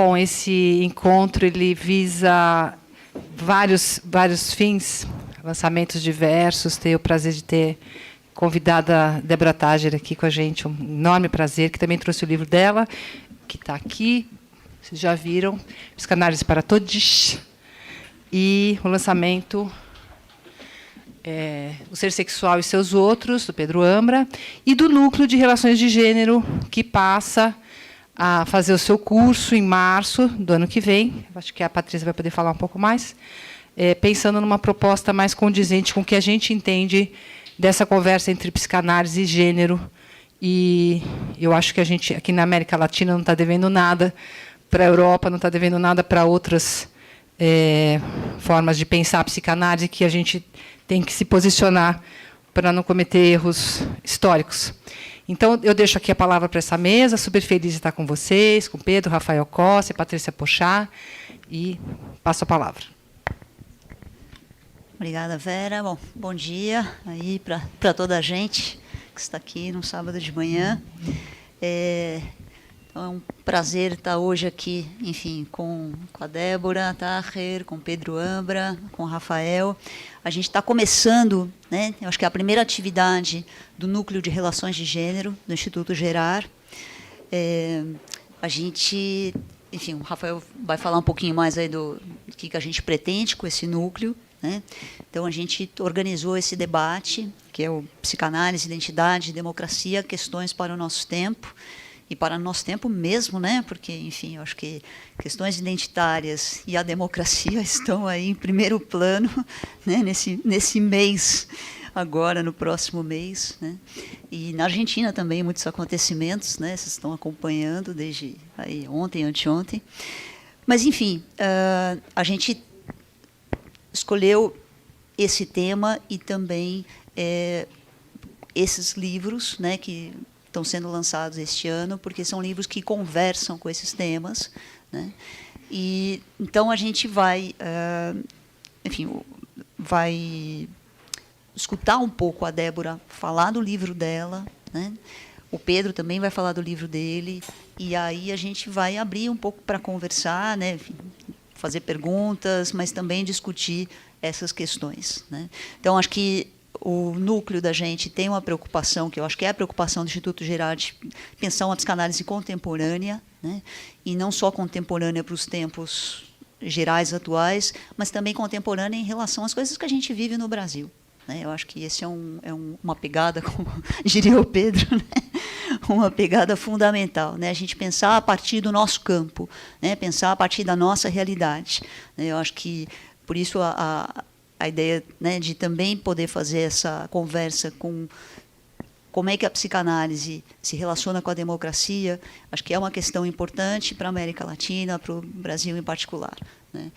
Bom, esse encontro ele visa vários fins, lançamentos diversos. Tenho o prazer de ter convidada a Débora Tager aqui com a gente, um enorme prazer, que também trouxe o livro dela, que está aqui, vocês já viram, Psicanálise para Todos, e o lançamento O Ser Sexual e Seus Outros, do Pedro Ambra, e do Núcleo de Relações de Gênero, que passa a fazer o seu curso em março do ano que vem. Acho que a Patrícia vai poder falar um pouco mais, pensando numa proposta mais condizente com o que a gente entende dessa conversa entre psicanálise e gênero. E eu acho que a gente, aqui na América Latina, não está devendo nada para a Europa, não está devendo nada para outras formas de pensar a psicanálise, que a gente tem que se posicionar para não cometer erros históricos. Então, eu deixo aqui a palavra para essa mesa, super feliz de estar com vocês, com Pedro, Rafael Costa e Patrícia Pochá, e passo a palavra. Obrigada, Vera. Bom dia aí para toda a gente que está aqui no sábado de manhã. Então, é um prazer estar hoje aqui, enfim, com a Débora Tager, com Pedro Ambra, com o Rafael. A gente está começando, né? Eu acho que é a primeira atividade do Núcleo de Relações de Gênero do Instituto Gerar. A gente, enfim, o Rafael vai falar um pouquinho mais aí do que a gente pretende com esse núcleo, né? Então, a gente organizou esse debate, que é o Psicanálise, Identidade, Democracia, Questões para o Nosso Tempo, e para o nosso tempo mesmo, né? Porque, enfim, eu acho que questões identitárias e a democracia estão aí em primeiro plano, né? Nesse mês, agora, no próximo mês, né? E na Argentina também, muitos acontecimentos, né? Vocês estão acompanhando desde aí ontem, anteontem. Mas, enfim, a gente escolheu esse tema e também esses livros, né, que estão sendo lançados este ano, porque são livros que conversam com esses temas, né? E então a gente vai, enfim, vai escutar um pouco a Débora falar do livro dela, né? O Pedro também vai falar do livro dele, e aí a gente vai abrir um pouco para conversar, né? Enfim, fazer perguntas, mas também discutir essas questões, né? Então, acho que o núcleo da gente tem uma preocupação, que eu acho que é a preocupação do Instituto Gerar, de pensar uma psicanálise contemporânea, né? E não só contemporânea para os tempos gerais atuais, mas também contemporânea em relação às coisas que a gente vive no Brasil, né? Eu acho que esse uma pegada, como diria o Pedro, né? Uma pegada fundamental, né? A gente pensar a partir do nosso campo, né? Pensar a partir da nossa realidade, né? Eu acho que, por isso, a ideia, né, de também poder fazer essa conversa com como é que a psicanálise se relaciona com a democracia, acho que é uma questão importante para a América Latina, para o Brasil em particular, né?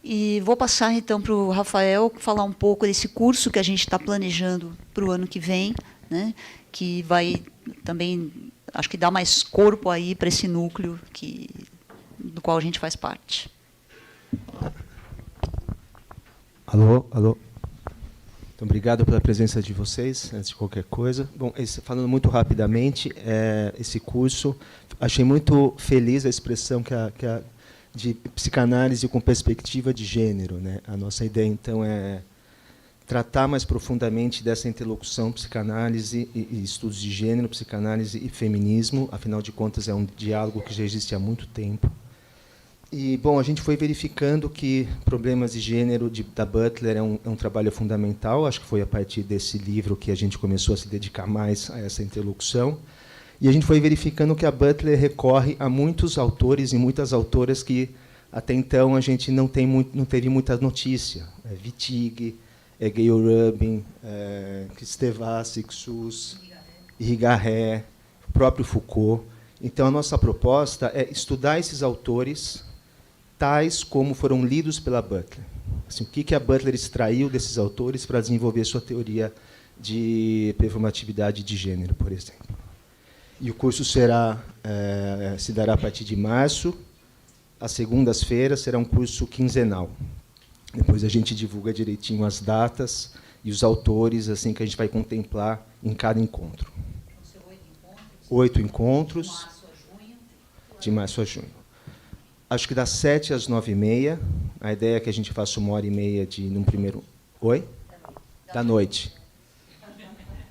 E vou passar, então, para o Rafael falar um pouco desse curso que a gente está planejando para o ano que vem, né, que vai também, acho que dar mais corpo aí para esse núcleo do qual a gente faz parte. Alô. Muito obrigado pela presença de vocês, antes de qualquer coisa. Bom, falando muito rapidamente, esse curso, achei muito feliz a expressão de psicanálise com perspectiva de gênero, né? A nossa ideia, então, é tratar mais profundamente dessa interlocução psicanálise e estudos de gênero, psicanálise e feminismo. Afinal de contas, é um diálogo que já existe há muito tempo. E, bom, a gente foi verificando que Problemas de Gênero, da Butler, é um trabalho fundamental. Acho que foi a partir desse livro que a gente começou a se dedicar mais a essa interlocução. E a gente foi verificando que a Butler recorre a muitos autores e muitas autoras que, até então, a gente não teve muita notícia. Wittig, Gayle Rubin, Kristeva, Sixus, Irigaray, o próprio Foucault. Então, a nossa proposta é estudar esses autores tais como foram lidos pela Butler. Assim, o que a Butler extraiu desses autores para desenvolver sua teoria de performatividade de gênero, por exemplo. E o curso se dará a partir de março. Às segundas-feiras será um curso quinzenal. Depois a gente divulga direitinho as datas e os autores, assim, que a gente vai contemplar em cada encontro. 8 encontros. De março a junho. Acho que das 7 às 9h30. A ideia é que a gente faça 1h30 num primeiro... Oi? Da noite.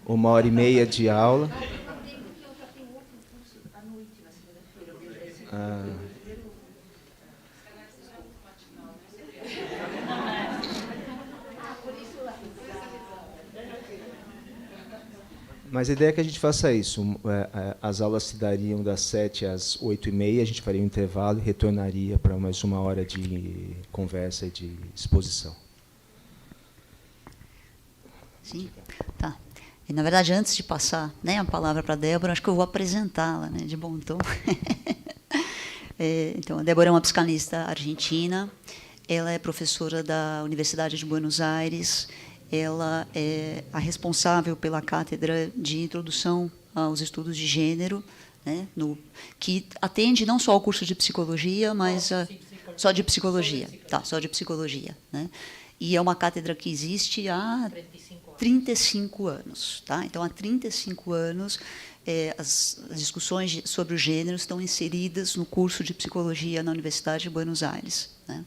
1h30 de aula. Mas a ideia é que a gente faça isso. As aulas se dariam das 7 às 8h30, a gente faria um intervalo e retornaria para mais 1 hora de conversa e de exposição. Sim, tá. E, na verdade, antes de passar, né, a palavra para a Débora, acho que eu vou apresentá-la, né, de bom tom. Então, a Débora é uma psicanalista argentina, ela é professora da Universidade de Buenos Aires, ela é a responsável pela cátedra de introdução aos estudos de gênero, né, que atende não só ao curso de psicologia, mas só de psicologia, tá, só de psicologia, né? E é uma cátedra que existe há 35 anos, tá? Então, há 35 anos, as discussões sobre o gênero estão inseridas no curso de psicologia na Universidade de Buenos Aires, né?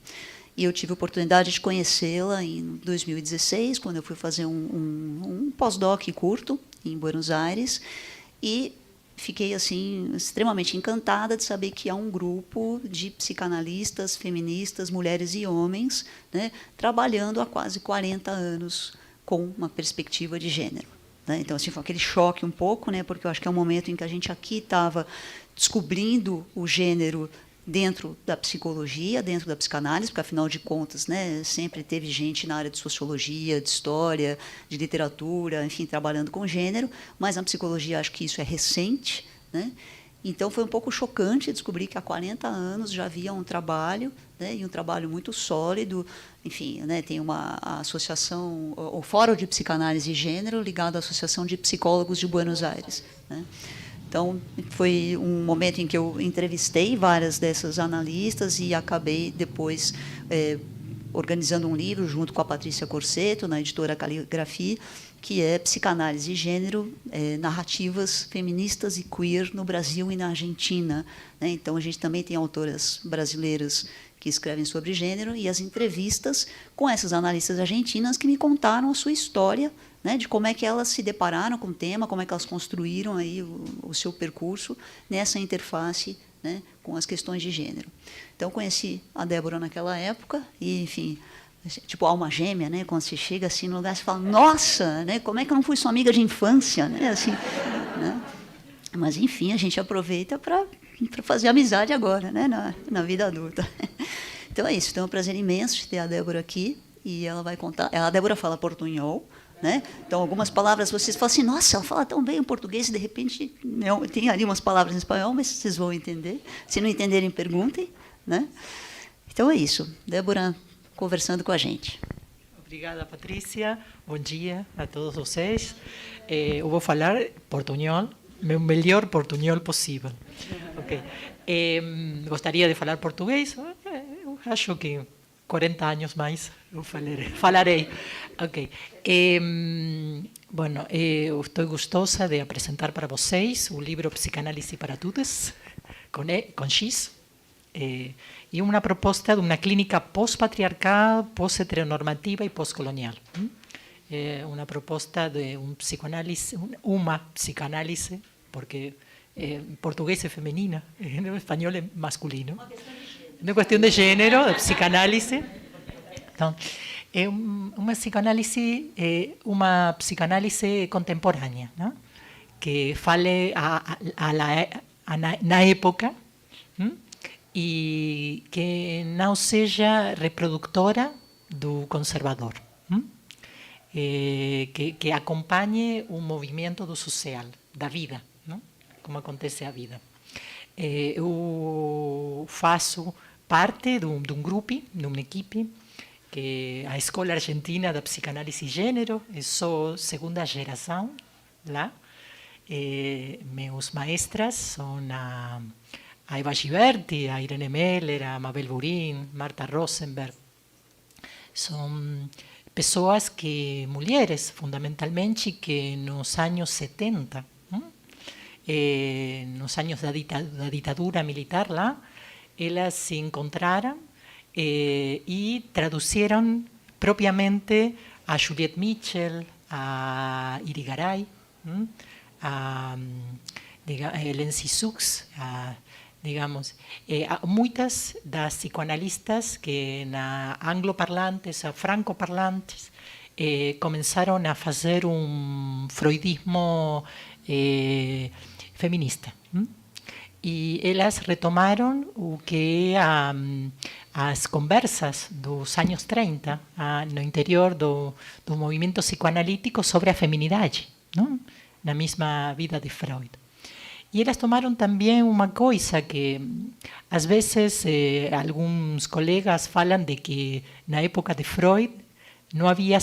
E eu tive a oportunidade de conhecê-la em 2016, quando eu fui fazer um pós-doc curto em Buenos Aires, e fiquei assim extremamente encantada de saber que há um grupo de psicanalistas, feministas, mulheres e homens, né, trabalhando há quase 40 anos com uma perspectiva de gênero, né? Então, assim, foi aquele choque um pouco, né, porque eu acho que é um momento em que a gente aqui estava descobrindo o gênero dentro da psicologia, dentro da psicanálise, porque, afinal de contas, né, sempre teve gente na área de sociologia, de história, de literatura, enfim, trabalhando com gênero, mas na psicologia acho que isso é recente, né? Então, foi um pouco chocante descobrir que há 40 anos já havia um trabalho, né, e um trabalho muito sólido. Enfim, né, tem a associação, o Fórum de Psicanálise e Gênero, ligado à Associação de Psicólogos de Buenos Aires, né? Então, foi um momento em que eu entrevistei várias dessas analistas e acabei depois organizando um livro junto com a Patrícia Corsetto, na editora Caligrafia, que é Psicanálise e Gênero, narrativas feministas e queer no Brasil e na Argentina, né? Então, a gente também tem autoras brasileiras que escrevem sobre gênero, e as entrevistas com essas analistas argentinas que me contaram a sua história, né, de como é que elas se depararam com o tema, como é que elas construíram aí o seu percurso nessa interface, né, com as questões de gênero. Então, conheci a Débora naquela época e, enfim, tipo alma gêmea, né, quando você chega assim no lugar, você fala, nossa, né, como é que eu não fui sua amiga de infância, né, assim, né? Mas, enfim, a gente aproveita para fazer amizade agora, né, na vida adulta. Então, é isso. Então, é um prazer imenso de ter a Débora aqui, e ela vai contar. A Débora fala portunhol, né? Então, algumas palavras vocês falam assim, nossa, ela fala tão bem o português, e de repente não, tem ali umas palavras em espanhol, mas vocês vão entender. Se não entenderem, perguntem, né? Então, é isso. Débora conversando com a gente. Obrigada, Patrícia. Bom dia a todos vocês. Eu vou falar portunhol, meu melhor portunhol possível. Okay. Gostaria de falar português. Eu acho que 40 anos mais eu falarei. Ok. Bueno, eu estou gostosa de apresentar para vocês o livro Psicanálise para Todos, com X, e uma proposta de uma clínica pós-patriarcal, pós-heteronormativa e pós-colonial. Uma proposta de uma psicanálise, porque em português é feminina, em espanhol é masculino. Uma questão de gênero, de psicanálise. Então, é uma psicanálise contemporânea, né? Que fale na época, e que não seja reprodutora do conservador, que acompanhe o movimento do social, da vida, não? Como acontece a vida. Eu faço parte de um grupo, de uma equipe, que é a Escola Argentina da Psicanálise e Gênero. Eu sou segunda geração lá. Meus maestras são a Eva Giberti, a Irene Meller, a Mabel Burin, Marta Rosenberg. São pessoas mulheres, fundamentalmente, que nos anos 70, nos anos da ditadura militar lá, elas se encontraram e traduziram propriamente a Juliette Mitchell, a Irigaray, a Lency Sux, digamos, muitas das psicoanalistas que angloparlantes ou francoparlantes começaram a fazer freudismo feminista. E elas retomaram o que as conversas dos anos 30 no interior do movimento psicoanalítico sobre a feminidade, não? Na mesma vida de Freud. E elas tomaram também uma coisa que, às vezes, alguns colegas falam de que, na época de Freud, não havia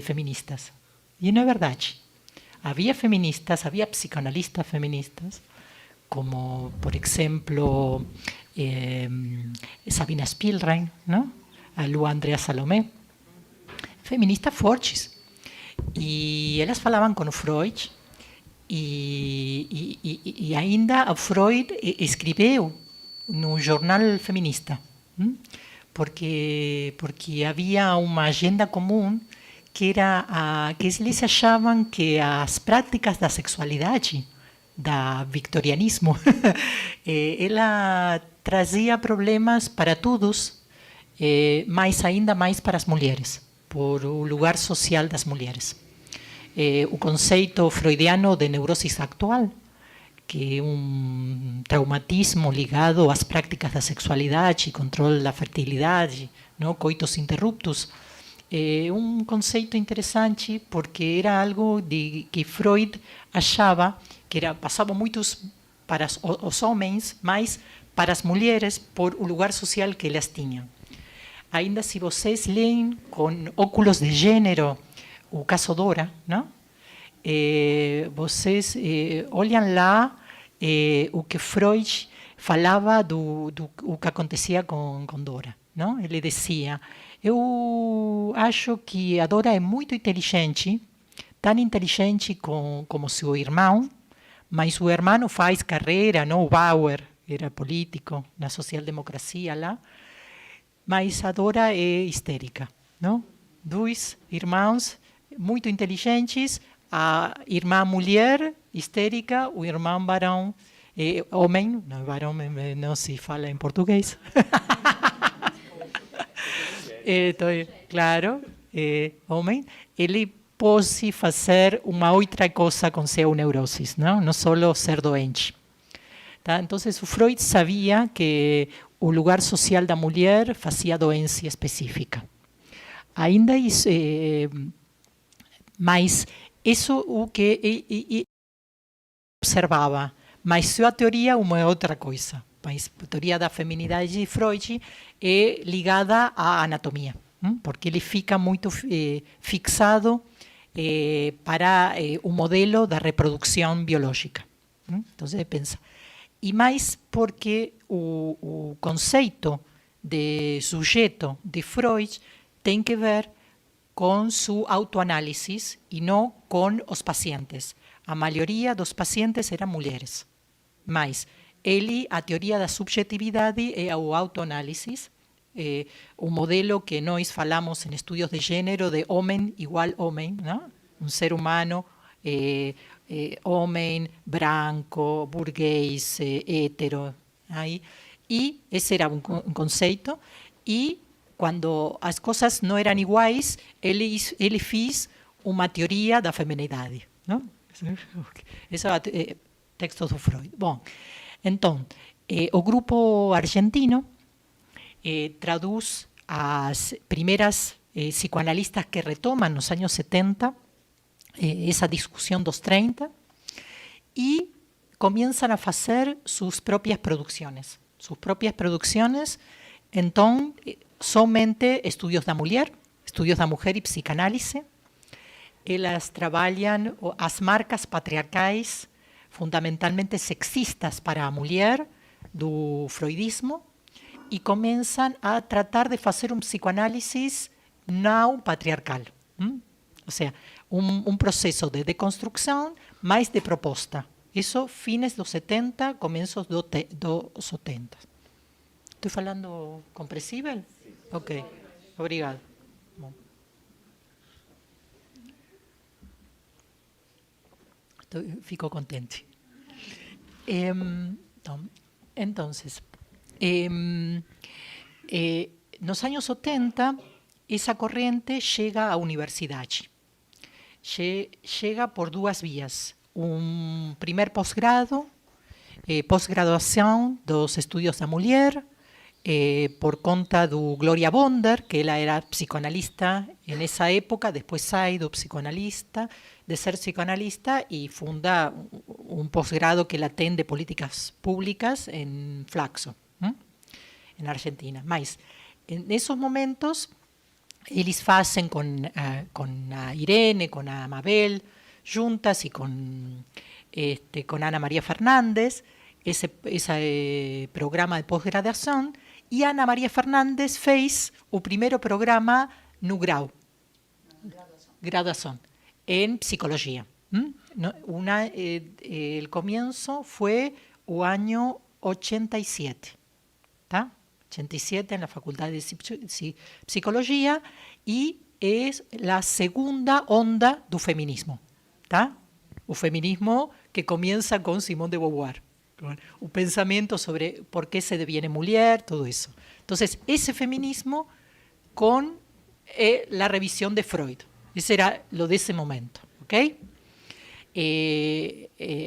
feministas. E não é verdade. Havia feministas, havia psicanalistas feministas, como, por exemplo, Sabina Spielrein, não? A Lu Andrea Salomé, feministas fortes. E elas falavam com o Freud, e ainda Freud escreveu no jornal feminista, porque havia uma agenda comum que era que eles achavam que as práticas da sexualidade, da victorianismo, ela trazia problemas para todos, mas ainda mais para as mulheres, por o lugar social das mulheres. O conceito freudiano de neurosis actual, que é traumatismo ligado às práticas da sexualidade, controle da fertilidade, não? Coitos interruptos, é conceito interessante porque era algo que Freud achava que passava muito para os homens, mas para as mulheres por o lugar social que elas tinham. Ainda se vocês leem com óculos de gênero o caso Dora, não? Vocês olham lá o que Freud falava do que acontecia com Dora, não? Ele dizia: eu acho que a Dora é muito inteligente, tão inteligente como seu irmão, mas o irmão faz carreira, não? O Bauer era político na social-democracia lá, mas a Dora é histérica, não? Dois irmãos muito inteligentes, a irmã mulher histérica, o irmão varão, homem, não, varão não se fala em português. Claro, homem, ele pode fazer uma outra coisa com seu neurosis, não só ser doente. Tá? Então, o Freud sabia que o lugar social da mulher fazia doença específica. Ainda isso, mas isso o que observava, mas sua teoria é uma outra coisa. Mas a teoria da feminidade de Freud é ligada à anatomia, porque ele fica muito fixado para o modelo da reprodução biológica. Então, pensa. E mais porque o conceito de sujeito de Freud tem que ver com sua autoanálise e não com os pacientes. A maioria dos pacientes eram mulheres, mas a teoria da subjetividade é o autoanálise, o modelo que nós falamos em estudos de gênero de homem igual homem, não? Um ser humano, homem, branco, burguês, hétero. Aí. E esse era um conceito, e quando as coisas não eram iguais, ele fez uma teoria da feminidade. Não? Esse é o texto do Freud. Bom, então, o grupo argentino traduz as primeiras psicoanalistas que retomam nos anos 70 essa discussão dos 30 e começam a fazer suas próprias produções. Então, somente estudos da mulher e psicanálise. Elas trabalham as marcas patriarcais, fundamentalmente sexistas para a mulher, do freudismo, e começam a tratar de fazer psicoanálise não patriarcal. Ou seja, processo de deconstrução, mais de proposta. Isso, fines dos 70, começos dos 80. Estou falando compreensível? Ok, obrigado. Bom. Fico contente. Entonces, nos años 70, esa corriente llega a universidade. Llega por duas vías. Un primer posgrado, pós-graduação dos estudios da mulher, por conta do Gloria Bonder, que ela era psicoanalista en esa época, después sai do psicoanalista, de ser psicoanalista y funda un posgrado que ela tem de políticas públicas en Flaxo, en Argentina. Mas, en esos momentos, eles fazem con a Irene, con a Mabel, juntas y con Ana María Fernández, ese programa de posgraduación, y Ana María Fernández fez o primeiro programa no grau, graduación, en psicología. El comienzo fue el año 87, ¿tá? 87 en la Facultad de Psicología, y es la segunda onda do feminismo, ¿tá? O feminismo que comienza con Simone de Beauvoir. Un pensamiento sobre por qué se deviene mujer, todo eso. Entonces, ese feminismo con la revisión de Freud. Ese era lo de ese momento. ¿Ok?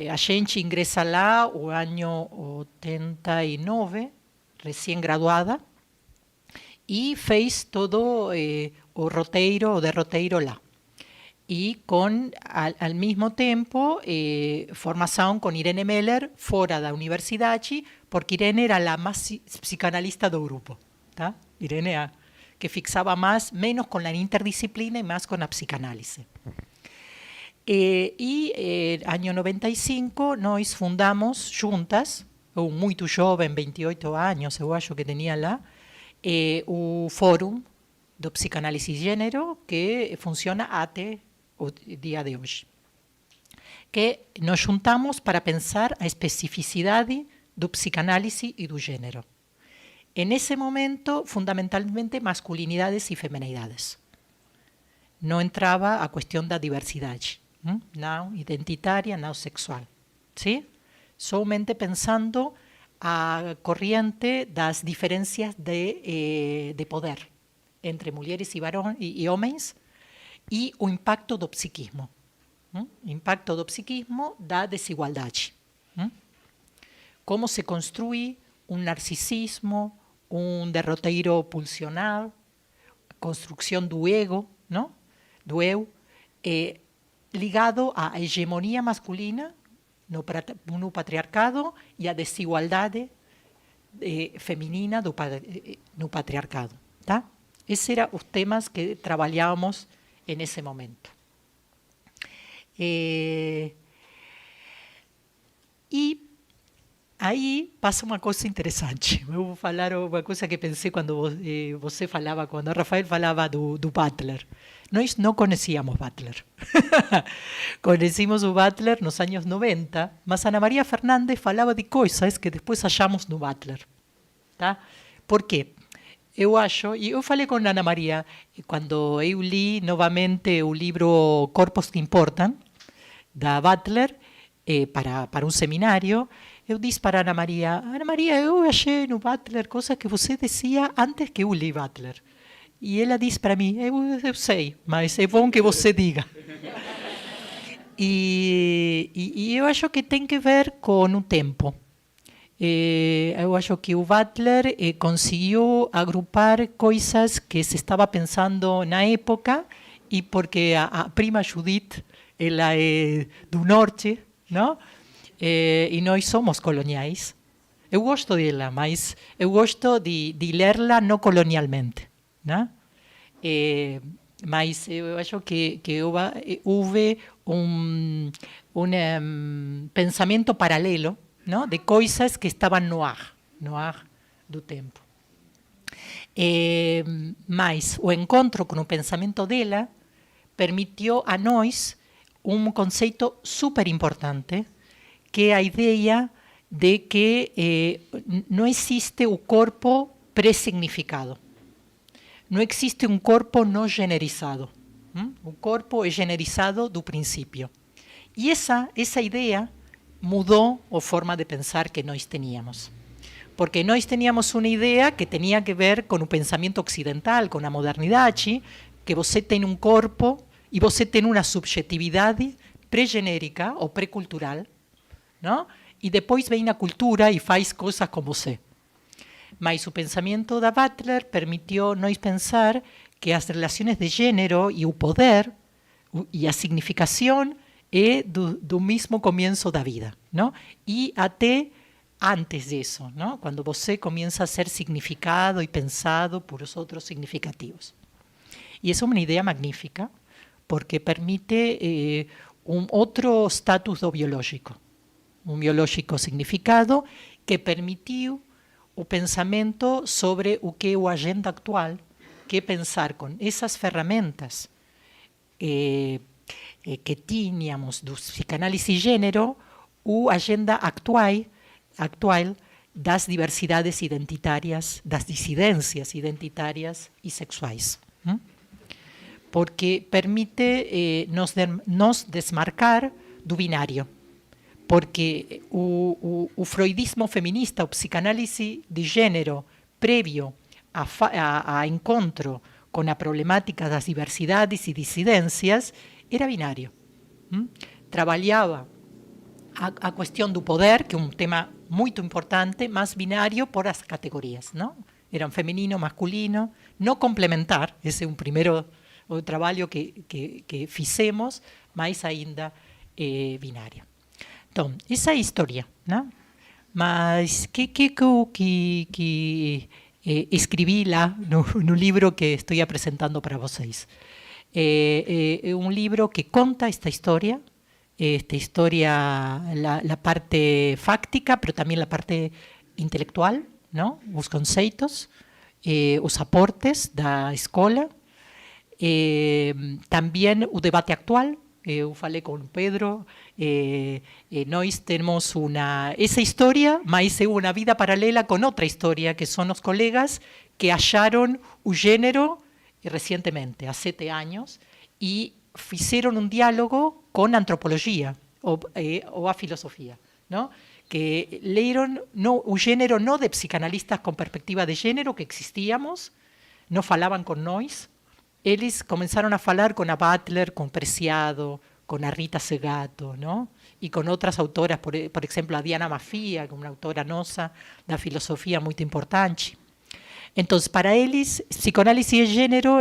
A gente ingresa lá o año 89, recién graduada, y fez todo o roteiro, o derroteiro lá. Y con, al mismo tiempo, formación con Irene Meller fora da universidade, porque Irene era la más psicanalista do grupo. ¿Tá? Irene que fixaba menos con la interdisciplina y más con la psicanálisis. Año 95, nós fundamos juntas, eu muito jovem, 28 años, eu acho que tenía lá, o Fórum do Psicanálisis Gênero, que funciona até o día de hoje, que nos juntamos para pensar a especificidade do psicanálise e do gênero. En ese momento, fundamentalmente, masculinidades e feminidades. Não entrava a questão da diversidade, não identitária, não sexual. ¿Sí? Somente pensando a corriente das diferencias de poder entre mulheres e homens, e o impacto do psiquismo. Impacto do psiquismo da desigualdade. Como se construi um narcisismo, um derroteiro pulsional, construção do ego, não? Do eu, ligado à hegemonia masculina no patriarcado e à desigualdade feminina no patriarcado. Tá? Esses eram os temas que trabalhávamos en ese momento. Y aí passa uma coisa interessante. Eu vou falar uma coisa que pensei quando você falava, quando Rafael falava do Butler. Nós não conhecíamos Butler. Conhecimos o Butler nos anos 90, mas Ana María Fernández falava de coisas que depois achamos no Butler. Tá? Por quê? Eu acho, e eu falei com Ana Maria, quando eu li novamente o livro Corpos que Importam, da Butler, para um seminário, eu disse para Ana Maria, eu achei no Butler coisas que você dizia antes que eu li Butler. E ela disse para mim, eu sei, mas é bom que você diga. E eu acho que tem que ver com o tempo. Eu acho que o Butler conseguiu agrupar coisas que se estava pensando na época, e porque a prima Judith ela é do norte, não? E nós somos coloniais. Eu gosto dela, mas eu gosto de lerla não colonialmente, não? Mas eu acho que houve um pensamento paralelo, ¿no? De coisas que estaban no ar do tempo. Mas o encontro com o pensamento dela permitiu a nós um conceito super importante, que é a ideia de que não existe o corpo pré-significado. Não existe um corpo não generizado. O corpo é generizado do princípio. E essa ideia mudou a forma de pensar que nós teníamos. Porque nós teníamos uma ideia que tinha que ver com o pensamento ocidental, com a modernidade, que você tem um corpo e você tem uma subjetividade pré-genérica ou pré-cultural, não? E depois vem a cultura e faz coisas com você. Mas o pensamento da Butler permitiu nós pensar que as relações de gênero e o poder e a significação é do mesmo começo da vida, não? E até antes disso, não? Quando você começa a ser significado e pensado por os outros significativos. E essa é uma ideia magnífica, porque permite outro status do biológico, um biológico significado que permitiu o pensamento sobre o que é a agenda actual, que é pensar com essas ferramentas que tínhamos do psicanálise e gênero, a agenda actual das diversidades identitárias, das disidências identitárias e sexuais. Porque permite nos desmarcar do binário. Porque o freudismo feminista, o psicanálise de gênero prévio a encontro com a problemática das diversidades e disidências, era binário. Trabalhava a questão do poder, que é um tema muito importante, mas binário por as categorias, não? Eram feminino, masculino, não complementar, esse é um primeiro trabalho que fizemos, mas ainda binário. Então, essa é a história, não? Mas que escrevi lá no livro que estou apresentando para vocês. É um livro que conta esta história, la parte fáctica, pero también la parte intelectual, ¿no? Os conceitos, os aportes da escola, também o debate actual. Eu falei com o Pedro, nós temos essa história, mas é uma vida paralela com outra história, que são os colegas que acharam o gênero recentemente, há 7 anos, e fizeram um diálogo com a antropologia ou a filosofia, não? Que leram o gênero não de psicanalistas com perspectiva de gênero, que existíamos, não falavam com nós. Eles começaram a falar com a Butler, com Preciado, com a Rita Segato, não? E com outras autoras, por exemplo, a Diana Mafia, uma autora nossa da filosofia muito importante. Então, para eles, psicanálise e gênero,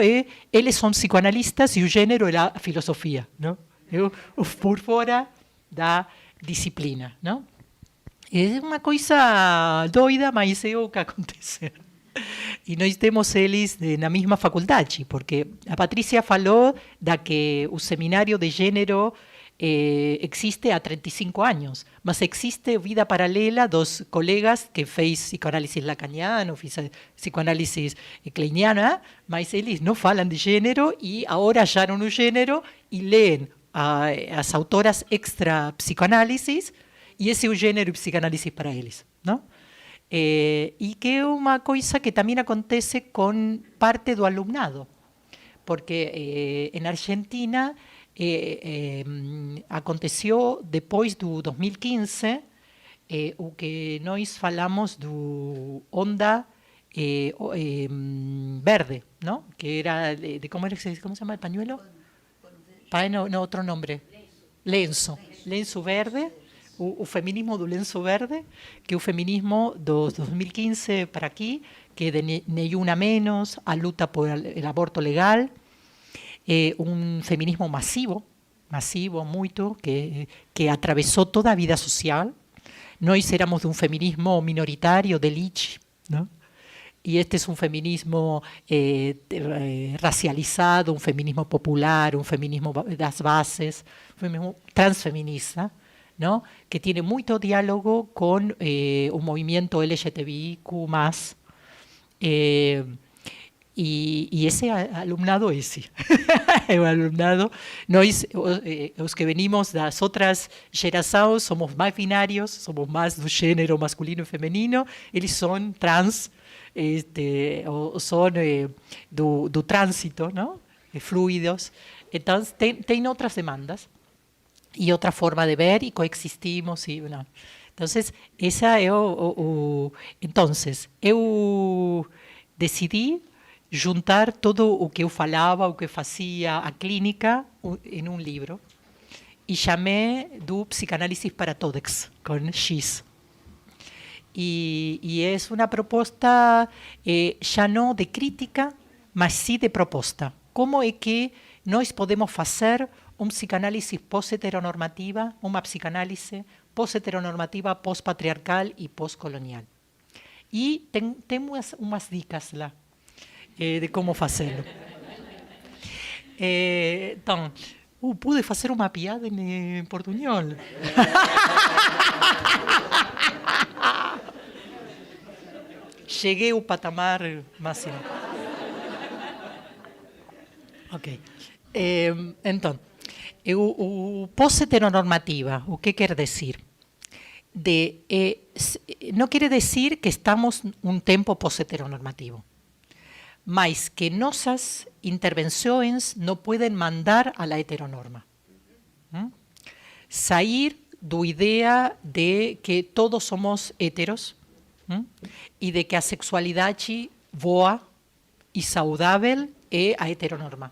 eles são psicanalistas e o gênero é a filosofia, não? Por fora da disciplina, não? É uma coisa doida, mas é o que acontece. E nós temos eles na mesma faculdade, porque a Patrícia falou da que o seminário de gênero existe há 35 anos, mas existe vida paralela dos colegas que fez psicoanálise lacaniano, fez psicoanálise kleiniana, mas eles não falam de gênero e agora acharam o gênero e leem as autoras extra psicoanálises, e esse é o gênero e psicanálise para eles, não? E que é uma coisa que também acontece com parte do alumnado, porque na Argentina aconteceu depois do 2015 o que nós falamos do onda verde, não? Que era como se chama o pañuelo? No, outro nome. Lenço verde. O feminismo do lenço verde, que é o feminismo dos 2015 para aqui, que é de Nenhuma Menos, a luta por o aborto legal, um feminismo massivo muito, que atravessou toda a vida social. Nós éramos de um feminismo minoritário, de elite, não? E este é um feminismo racializado, um feminismo popular, um feminismo das bases, um feminismo transfeminista, ¿no? Que tiene mucho diálogo con un movimiento LGTBIQ+, E esse alumnado é o alumnado. Nós, os que venimos das outras gerações, somos mais binários, somos mais do gênero masculino e feminino, eles são trans, são do trânsito, não? Fluidos. Então, tem outras demandas e outra forma de ver e coexistimos. Não. Então, essa é Então, eu decidi juntar todo o que eu falava, o que fazia, a clínica, em um livro, e chamei do Psicanálise para Todos, com X. E é uma proposta já não de crítica, mas sim de proposta. Como é que nós podemos fazer uma psicanálise pós-heteronormativa, uma psicanálise pós-heteronormativa, pós-patriarcal e pós-colonial? E tem umas dicas lá de como fazê-lo. Então, pude fazer uma piada em portunhol. Cheguei ao patamar máximo. Ok. Então, o pós-heteronormativa, o que quer dizer? Não quer dizer que estamos um tempo pós-heteronormativo, mas que nossas intervenções não podem mandar à heteronorma. Sair da ideia de que todos somos heteros e de que a sexualidade boa e saudável é a heteronorma.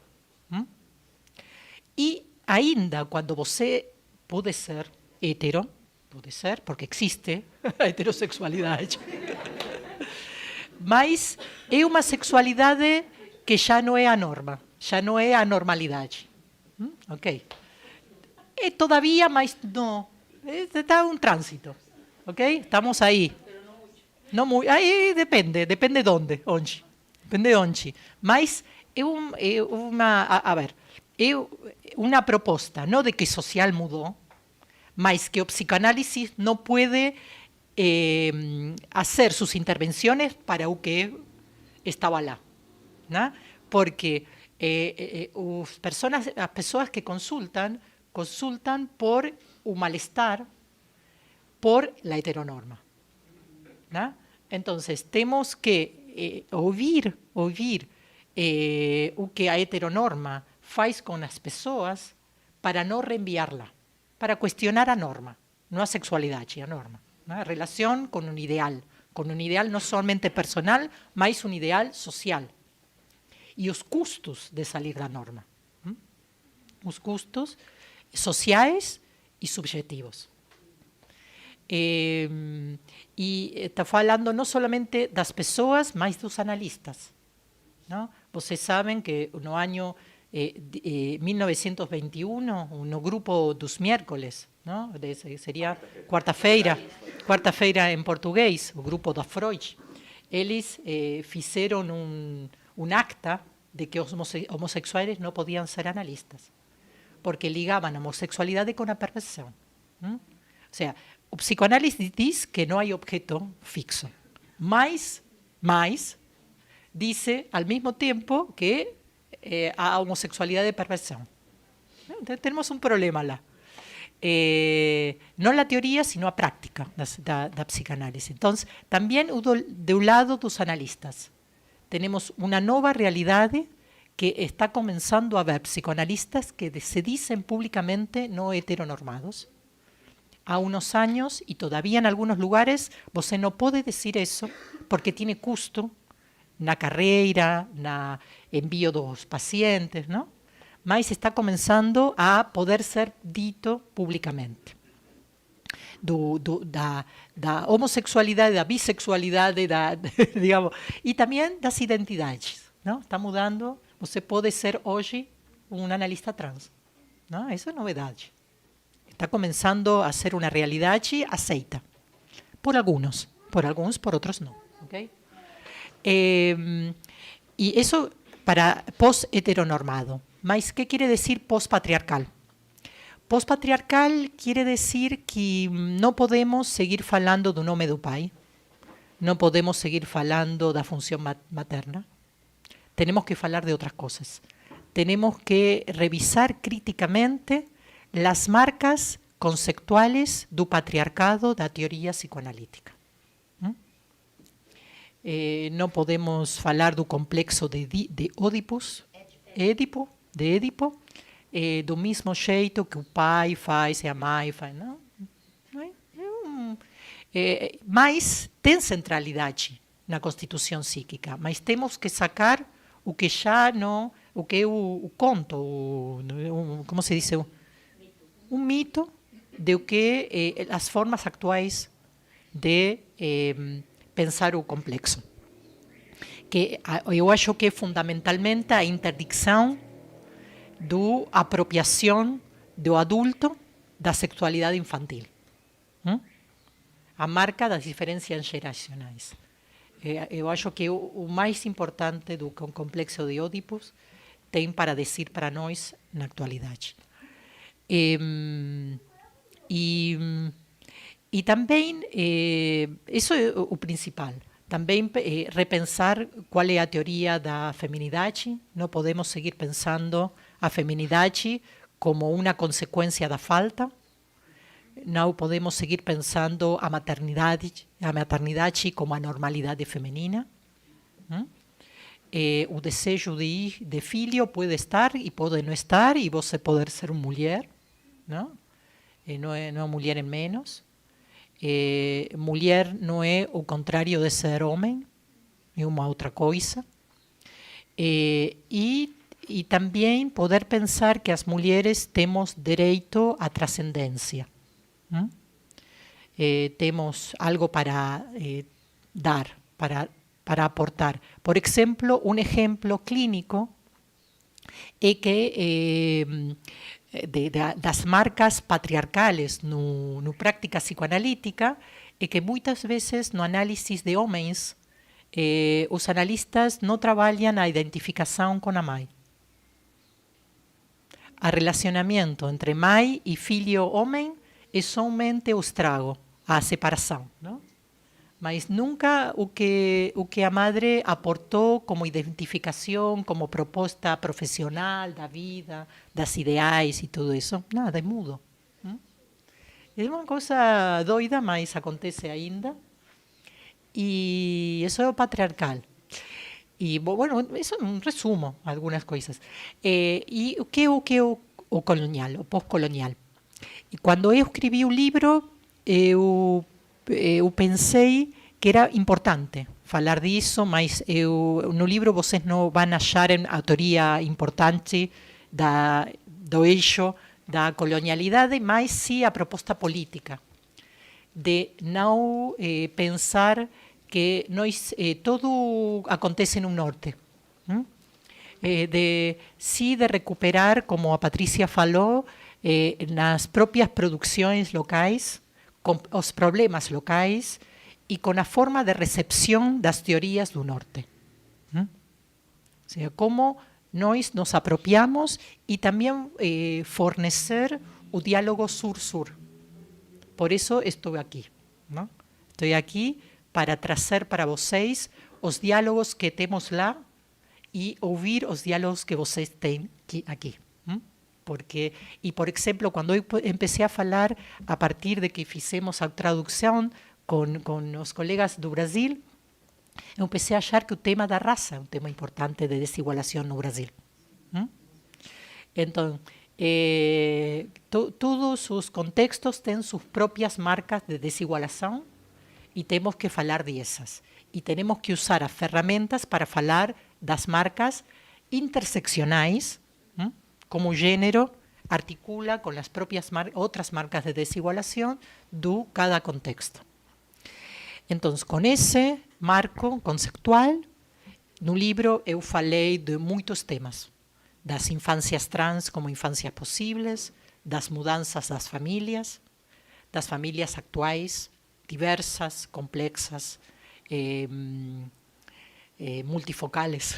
E ainda quando você pode ser hetero, pode ser, porque existe a heterossexualidade, mas é uma sexualidade que já não é a norma, já não é a normalidade. Ok? É todavia, mas não. Está um trânsito. Ok? Estamos aí. Não muito. Aí depende de onde. Depende de onde. Mas é uma proposta, não de que social mudou, mas que o psicanálise não pode hacer sus intervenciones para o que estaba lá, ¿no? Porque as pessoas que consultan por o malestar, por la heteronorma, ¿no? Entonces, temos que ouvir o que a heteronorma faz com as pessoas para não reenviá-la, para questionar a norma, não a sexualidade, a norma. ¿No? Relación con un ideal no solamente personal, mas un ideal social. Y los custos de salir da norma. Los custos sociais y subjetivos. Y está falando no solamente das pessoas, mas dos analistas. ¿No? Vocês sabem que no año 1921, no grupo dos miércoles, ¿no? Seria quarta-feira em português, o grupo da Freud, eles fizeram acta de que os homossexuais não podiam ser analistas, porque ligavam a homossexualidade com a perversão. Ou seja, o psicoanálise diz que não há objeto fixo, mas diz ao mesmo tempo que há homossexualidade e perversão. Então, temos um problema lá. Não a teoria, sino a prática da psicanálise. Então, também do lado dos analistas, temos uma nova realidade que está começando a haver psicoanalistas que se dizem publicamente não heteronormados. Há uns anos, e todavía em alguns lugares, você não pode dizer isso porque tem custo na carreira, na envio dos pacientes, não? Mas está começando a poder ser dito publicamente. Da homossexualidade, da bissexualidade, digamos, e também das identidades. Não? Está mudando. Você pode ser hoje um analista trans. Não? Isso é novidade. Está começando a ser uma realidade aceita. Por alguns, por outros não. Okay? E isso para pós-heteronormado. Mas, ¿qué quiere decir pós-patriarcal? Pós-patriarcal quiere decir que não podemos seguir falando do nome do pai, não podemos seguir falando da função materna. tenemos que falar de outras coisas. Tenemos que revisar críticamente las marcas conceptuales do patriarcado da teoria psicoanalítica. Não podemos falar do complexo de Édipo, do mesmo jeito que o pai faz e a mãe faz. Não é? Mas tem centralidade na constituição psíquica, mas temos que sacar o que já não, o que é o conto, como se diz, um mito de o que as formas atuais de pensar o complexo. Que eu acho que é fundamentalmente a interdicção da apropriação do adulto da sexualidade infantil. A marca das diferenças geracionais. Eu acho que o mais importante do complexo de Ódipus tem para dizer para nós na atualidade. E também, isso é o principal, também repensar qual é a teoria da feminidade. Não podemos seguir pensando a feminidade como uma consequência da falta. Não podemos seguir pensando a maternidade como a normalidade feminina. O desejo de filho pode estar e pode não estar, e você pode ser uma mulher, não é mulher em menos. Mulher não é o contrário de ser homem, é uma outra coisa. E também poder pensar que as mulheres temos direito à transcendência. Temos algo para dar, para aportar. Por exemplo, um exemplo clínico é que das marcas patriarcales no práctica psicoanalítica é que muitas vezes no análise de homens os analistas não trabalham a identificação com a mãe. O relacionamento entre mãe e filho homem é somente o estrago, a separação, não? Mas nunca o que a madre aportou como identificação, como proposta profissional da vida, das ideais e tudo isso, nada, é mudo. É uma coisa doida, mas acontece ainda. E isso é o patriarcal. E, bueno, isso é um resumo, algumas coisas. E o que é o colonial, o pós-colonial? E quando eu escrevi o livro, eu pensei que era importante falar disso, mas no livro vocês não vão achar a teoria importante do eixo da colonialidade, mas sim a proposta política, de não pensar que todo acontece no norte. De recuperar, como a Patrícia falou, nas próprias produções locais, com os problemas locais e com a forma de recepção das teorias do norte. Ou seja, como nós nos apropriamos e também fornecer o diálogo sur-sur. Por isso estou aqui. Não? Estou aqui para trazer para vocês os diálogos que temos lá e ouvir os diálogos que vocês têm aqui. Porque, e por exemplo, quando eu empecé a falar a partir de que fizemos a tradução com os colegas do Brasil, eu empecé a achar que o tema da raça é um tema importante de desigualação no Brasil. Então, todos os contextos têm suas próprias marcas de desigualação e temos que falar dessas. E temos que usar as ferramentas para falar das marcas interseccionais, como o gênero articula com as próprias outras marcas de desigualação de cada contexto. Então, com esse marco conceptual, no livro eu falei de muitos temas, das infâncias trans como infâncias possíveis, das mudanças das famílias atuais, diversas, complexas, multifocales,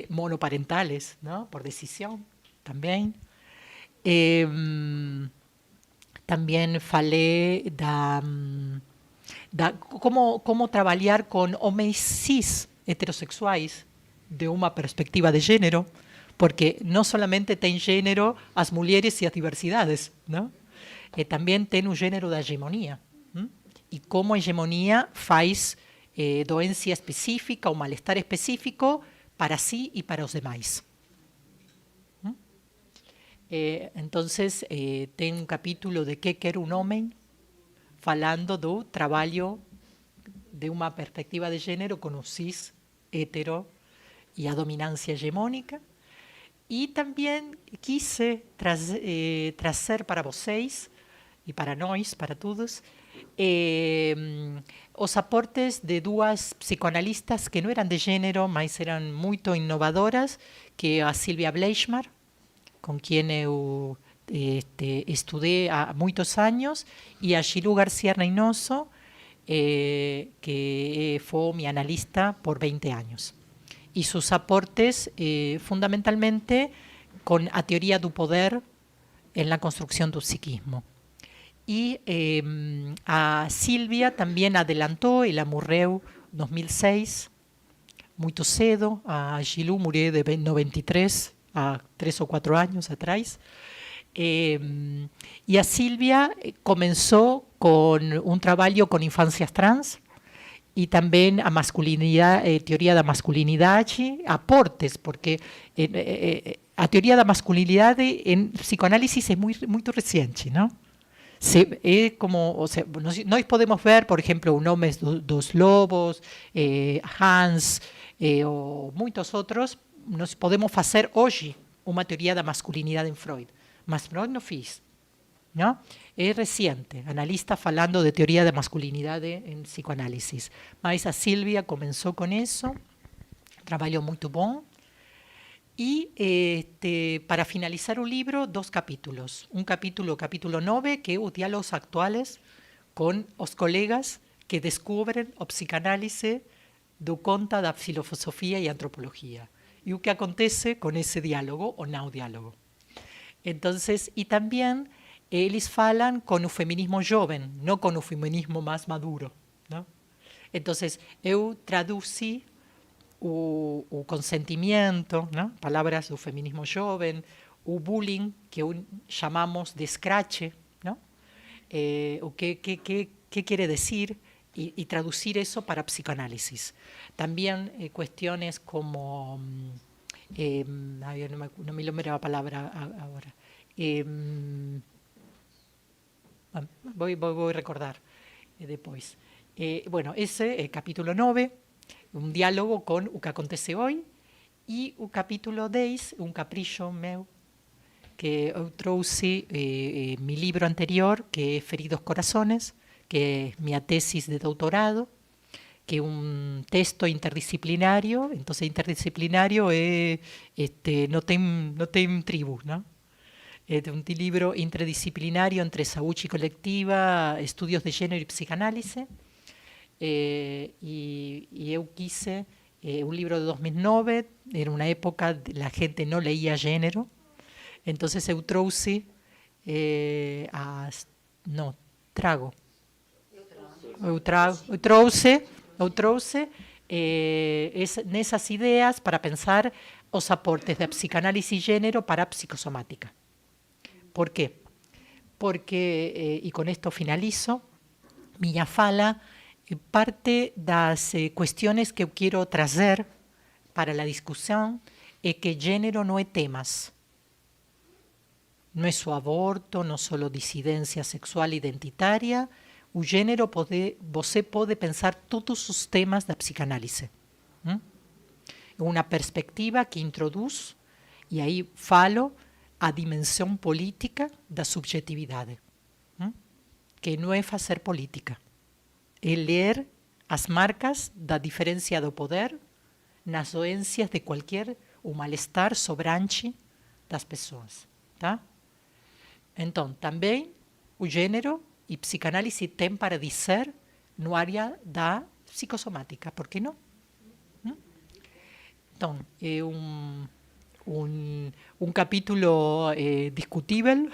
monoparentales, ¿no? Por decisión también. También falei como trabalhar com homens cis heterossexuais de uma perspectiva de gênero, porque não somente tem gênero as mulheres e as diversidades, não? Também tem o gênero da hegemonia. E como a hegemonia faz doença específica ou mal-estar específico para si e para os demais. Então, tem um capítulo de Que Quer um Homem, falando do trabalho de uma perspectiva de gênero com o cis, hetero e a dominância hegemônica. E também quise trazer para vocês e para nós, para todos, os aportes de duas psicoanalistas que não eram de gênero, mas eram muito inovadoras, que é a Silvia Bleichmar, com quem eu estudei há muitos anos, e a Gilú García Reynoso, que foi minha analista por 20 anos. Y sus aportes fundamentalmente con a teoría do poder en la construcción del psiquismo. Y a Silvia también adelantó, ela morreu en 2006, muito cedo, a Gilú murió de 93, a 3 o 4 años atrás. Y a Silvia comenzó con un trabajo con infancias trans, e também a masculinidade, teoria da masculinidade, aportes, porque a teoria da masculinidade em psicoanálise é muito recente, não? É como, ou seja, nós podemos ver, por exemplo, o Nome dos Lobos, Hans, ou muitos outros, nós podemos fazer hoje uma teoria da masculinidade em Freud, mas Freud não fez. ¿No? Es reciente, analista falando de teoría de masculinidad en psicoanálisis. Mas a Silvia comenzó con eso, trabajo muy bom. Y para finalizar el libro, 2 capítulos. Un capítulo 9, que es los diálogos actuales con los colegas que descubren o psicanálisis do conta da filosofía y antropología. Y lo que acontece con ese diálogo o no diálogo. Entonces, y también eles falam com o feminismo jovem, não com o feminismo mais maduro. Não? Então, eu traduzi o consentimento, não? Palavras do feminismo jovem, o bullying, que chamamos de escrache, não? O que quer dizer, e traduzir isso para a psicoanálisis. Também questões como, não me lembro a palavra agora, voy a recordar después. Bueno, ese capítulo 9, un diálogo con lo que acontece hoy, y el capítulo 10, un capricho meu, que eu trouxe mi libro anterior, que es Feridos Corazones, que es mi tesis de doutorado, que es un texto interdisciplinario. Entonces interdisciplinario no tem tribu, ¿no? Es un libro interdisciplinario entre saúde colectiva, estudios de género y psicanálisis. Y eu quise un libro de 2009, era una época la gente no leía género, entonces eu trouxe eu trouxe nessas ideias para pensar os aportes da psicanálisis e género para a psicosomática. ¿Por qué? Porque, y con esto finalizo, minha fala parte das cuestiones que eu quiero trazer para la discusión es que género no es temas. No es su aborto, no solo disidencia sexual identitaria. O género você pode pensar todos os temas da psicanálise. Uma perspectiva que introduz, e aí falo, a dimensão política da subjetividade. Que não é fazer política. É ler as marcas da diferença do poder nas doenças de qualquer o mal-estar sobrante das pessoas. Tá? Então, também o gênero e psicanálise tem para dizer no área da psicossomática. Por que não? Então, é un capítulo discutível,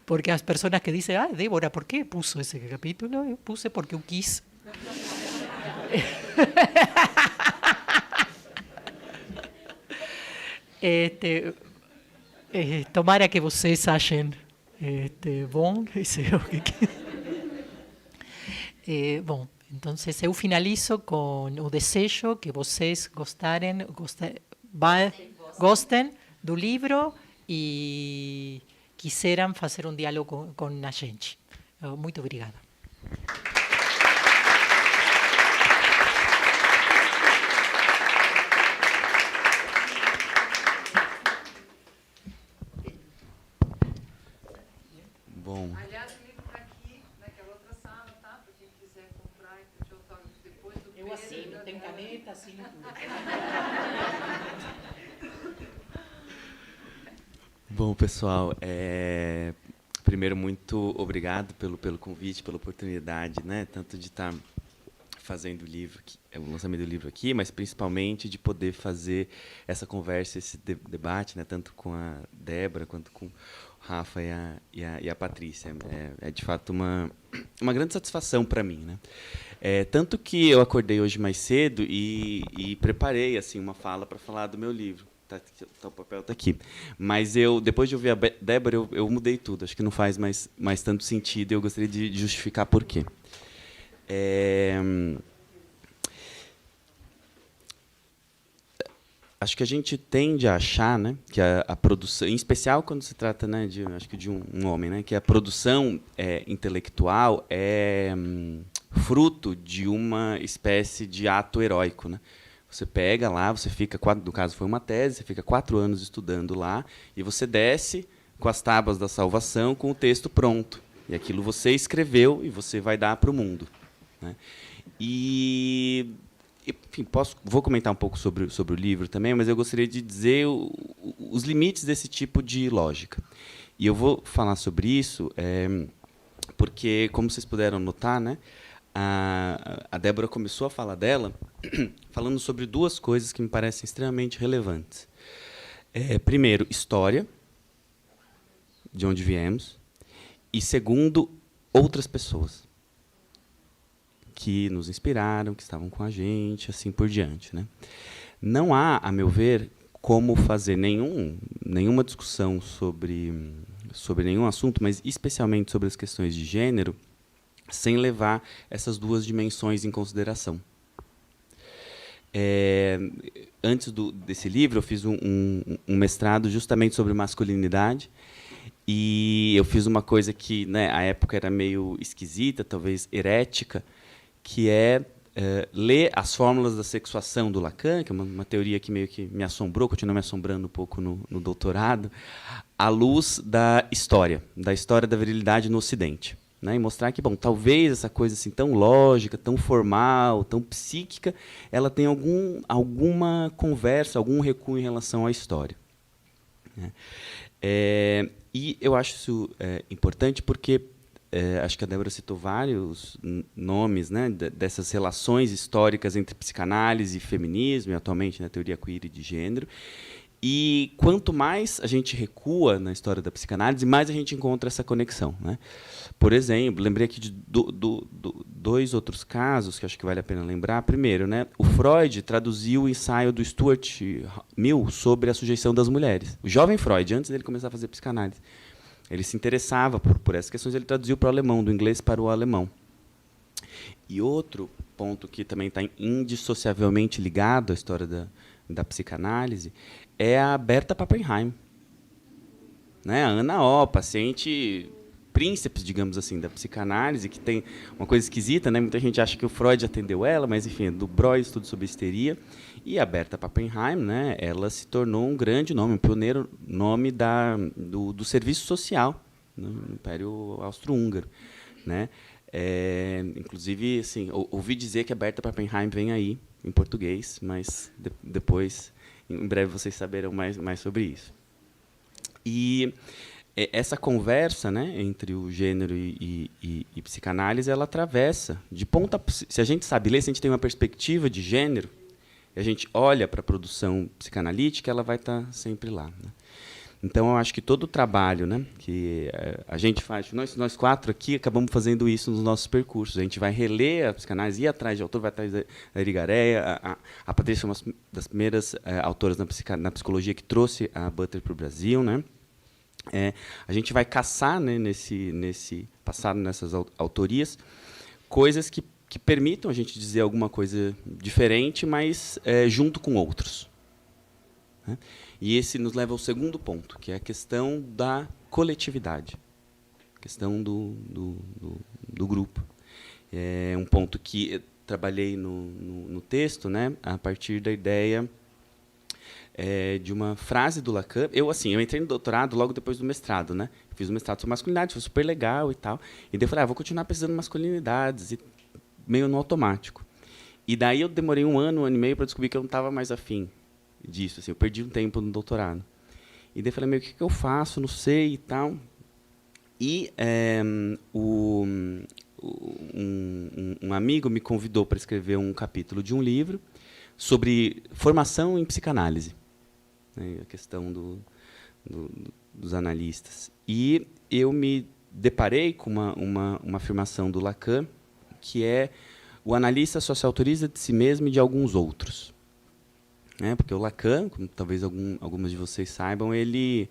porque as pessoas que dicen, Débora, ¿por qué puso ese capítulo? Eu puse porque eu quis. Tomara que vocês achem bom. Bom, então eu finalizo com o desejo que vocês gostem do livro e quiseram fazer um diálogo com a gente. Muito obrigada. Bom. Aliás, o livro está aqui, naquela outra sala, tá? Para quem quiser comprar e pedir autógrafo depois do Eu assino, tem caneta, assino tudo. Bom, pessoal, primeiro, muito obrigado pelo convite, pela oportunidade, né? Tanto de estar fazendo o livro, o lançamento do livro aqui, mas principalmente de poder fazer essa conversa, esse debate, né? Tanto com a Débora quanto com o Rafa e a Patrícia. É de fato uma grande satisfação para mim, né? Tanto que eu acordei hoje mais cedo e preparei assim uma fala para falar do meu livro. O papel está aqui. Mas depois de ouvir a Débora, eu mudei tudo. Acho que não faz mais tanto sentido. Eu gostaria de justificar por quê. Acho que a gente tende a achar, né, que a produção, em especial quando se trata, né, acho que de um homem, né, que a produção intelectual é fruto de uma espécie de ato heróico, né? Você pega lá, você fica, no caso foi uma tese, você fica 4 anos estudando lá, e você desce com as tábuas da salvação, com o texto pronto. E aquilo você escreveu e você vai dar para o mundo, né? Enfim, vou comentar um pouco sobre o livro também, mas eu gostaria de dizer os limites desse tipo de lógica. E eu vou falar sobre isso porque, como vocês puderam notar, né, a Débora começou a falar dela falando sobre 2 coisas que me parecem extremamente relevantes. Primeiro, história, de onde viemos, e segundo, outras pessoas que nos inspiraram, que estavam com a gente, assim por diante, né? Não há, a meu ver, como fazer nenhuma discussão sobre nenhum assunto, mas especialmente sobre as questões de gênero, sem levar essas 2 dimensões em consideração. Antes desse livro, eu fiz um mestrado justamente sobre masculinidade, e eu fiz uma coisa que, né, à época era meio esquisita, talvez herética, que ler as fórmulas da sexuação do Lacan, que é uma teoria que meio que me assombrou, continua me assombrando um pouco no doutorado, à luz da história da virilidade no Ocidente. Né, e mostrar que, bom, talvez essa coisa assim tão lógica, tão formal, tão psíquica, ela tem alguma conversa, algum recuo em relação à história. Né. E eu acho isso importante porque acho que a Débora citou vários nomes, né, dessas relações históricas entre psicanálise e feminismo, e atualmente na teoria queer e de gênero. E quanto mais a gente recua na história da psicanálise, mais a gente encontra essa conexão, né? Por exemplo, lembrei aqui de 2 outros casos que acho que vale a pena lembrar. Primeiro, né, o Freud traduziu o ensaio do Stuart Mill sobre a sujeição das mulheres. O jovem Freud, antes dele começar a fazer psicanálise, ele se interessava por essas questões, ele traduziu para o alemão, do inglês para o alemão. E outro ponto que também está indissociavelmente ligado à história da psicanálise é a Berta Pappenheim, né? A Ana O, paciente príncipes, digamos assim, da psicanálise, que tem uma coisa esquisita, né? Muita gente acha que o Freud atendeu ela, mas, enfim, do Breuer, estudo sobre histeria. E a Berta Pappenheim, né, ela se tornou um grande nome, um pioneiro nome do serviço social, né, no Império Austro-Húngaro. Né? Inclusive, assim, ouvi dizer que a Berta Pappenheim vem aí, em português, mas depois, em breve, vocês saberão mais sobre isso. E essa conversa, né, entre o gênero e psicanálise, ela atravessa de ponta. Se a gente sabe ler, se a gente tem uma perspectiva de gênero, e a gente olha para a produção psicanalítica, ela vai estar sempre lá. Né? Então, eu acho que todo o trabalho, né, que a gente faz, nós quatro aqui acabamos fazendo isso nos nossos percursos. A gente vai reler a psicanálise, ir atrás de autor, vai atrás da Irigareia. A Patrícia é uma das primeiras autoras na psicologia que trouxe a Butler para o Brasil, né? A gente vai caçar, né, passado nessas autorias, coisas que permitam a gente dizer alguma coisa diferente, mas junto com outros. Né? E esse nos leva ao segundo ponto, que é a questão da coletividade, a questão do grupo. É um ponto que eu trabalhei no texto, né, a partir da ideia de uma frase do Lacan. Eu entrei no doutorado logo depois do mestrado, né? Fiz o mestrado sobre masculinidade, foi super legal e tal. E daí eu falei, vou continuar pesquisando masculinidades, e meio no automático. E daí eu demorei um ano e meio para descobrir que eu não estava mais afim disso. Assim, eu perdi um tempo no doutorado. E daí eu falei, o que eu faço? Não sei e tal. E um amigo me convidou para escrever um capítulo de um livro sobre formação em psicanálise, né, a questão dos analistas. E eu me deparei com uma afirmação do Lacan, que é: o analista só se autoriza de si mesmo e de alguns outros. Porque o Lacan, como talvez algumas de vocês saibam, ele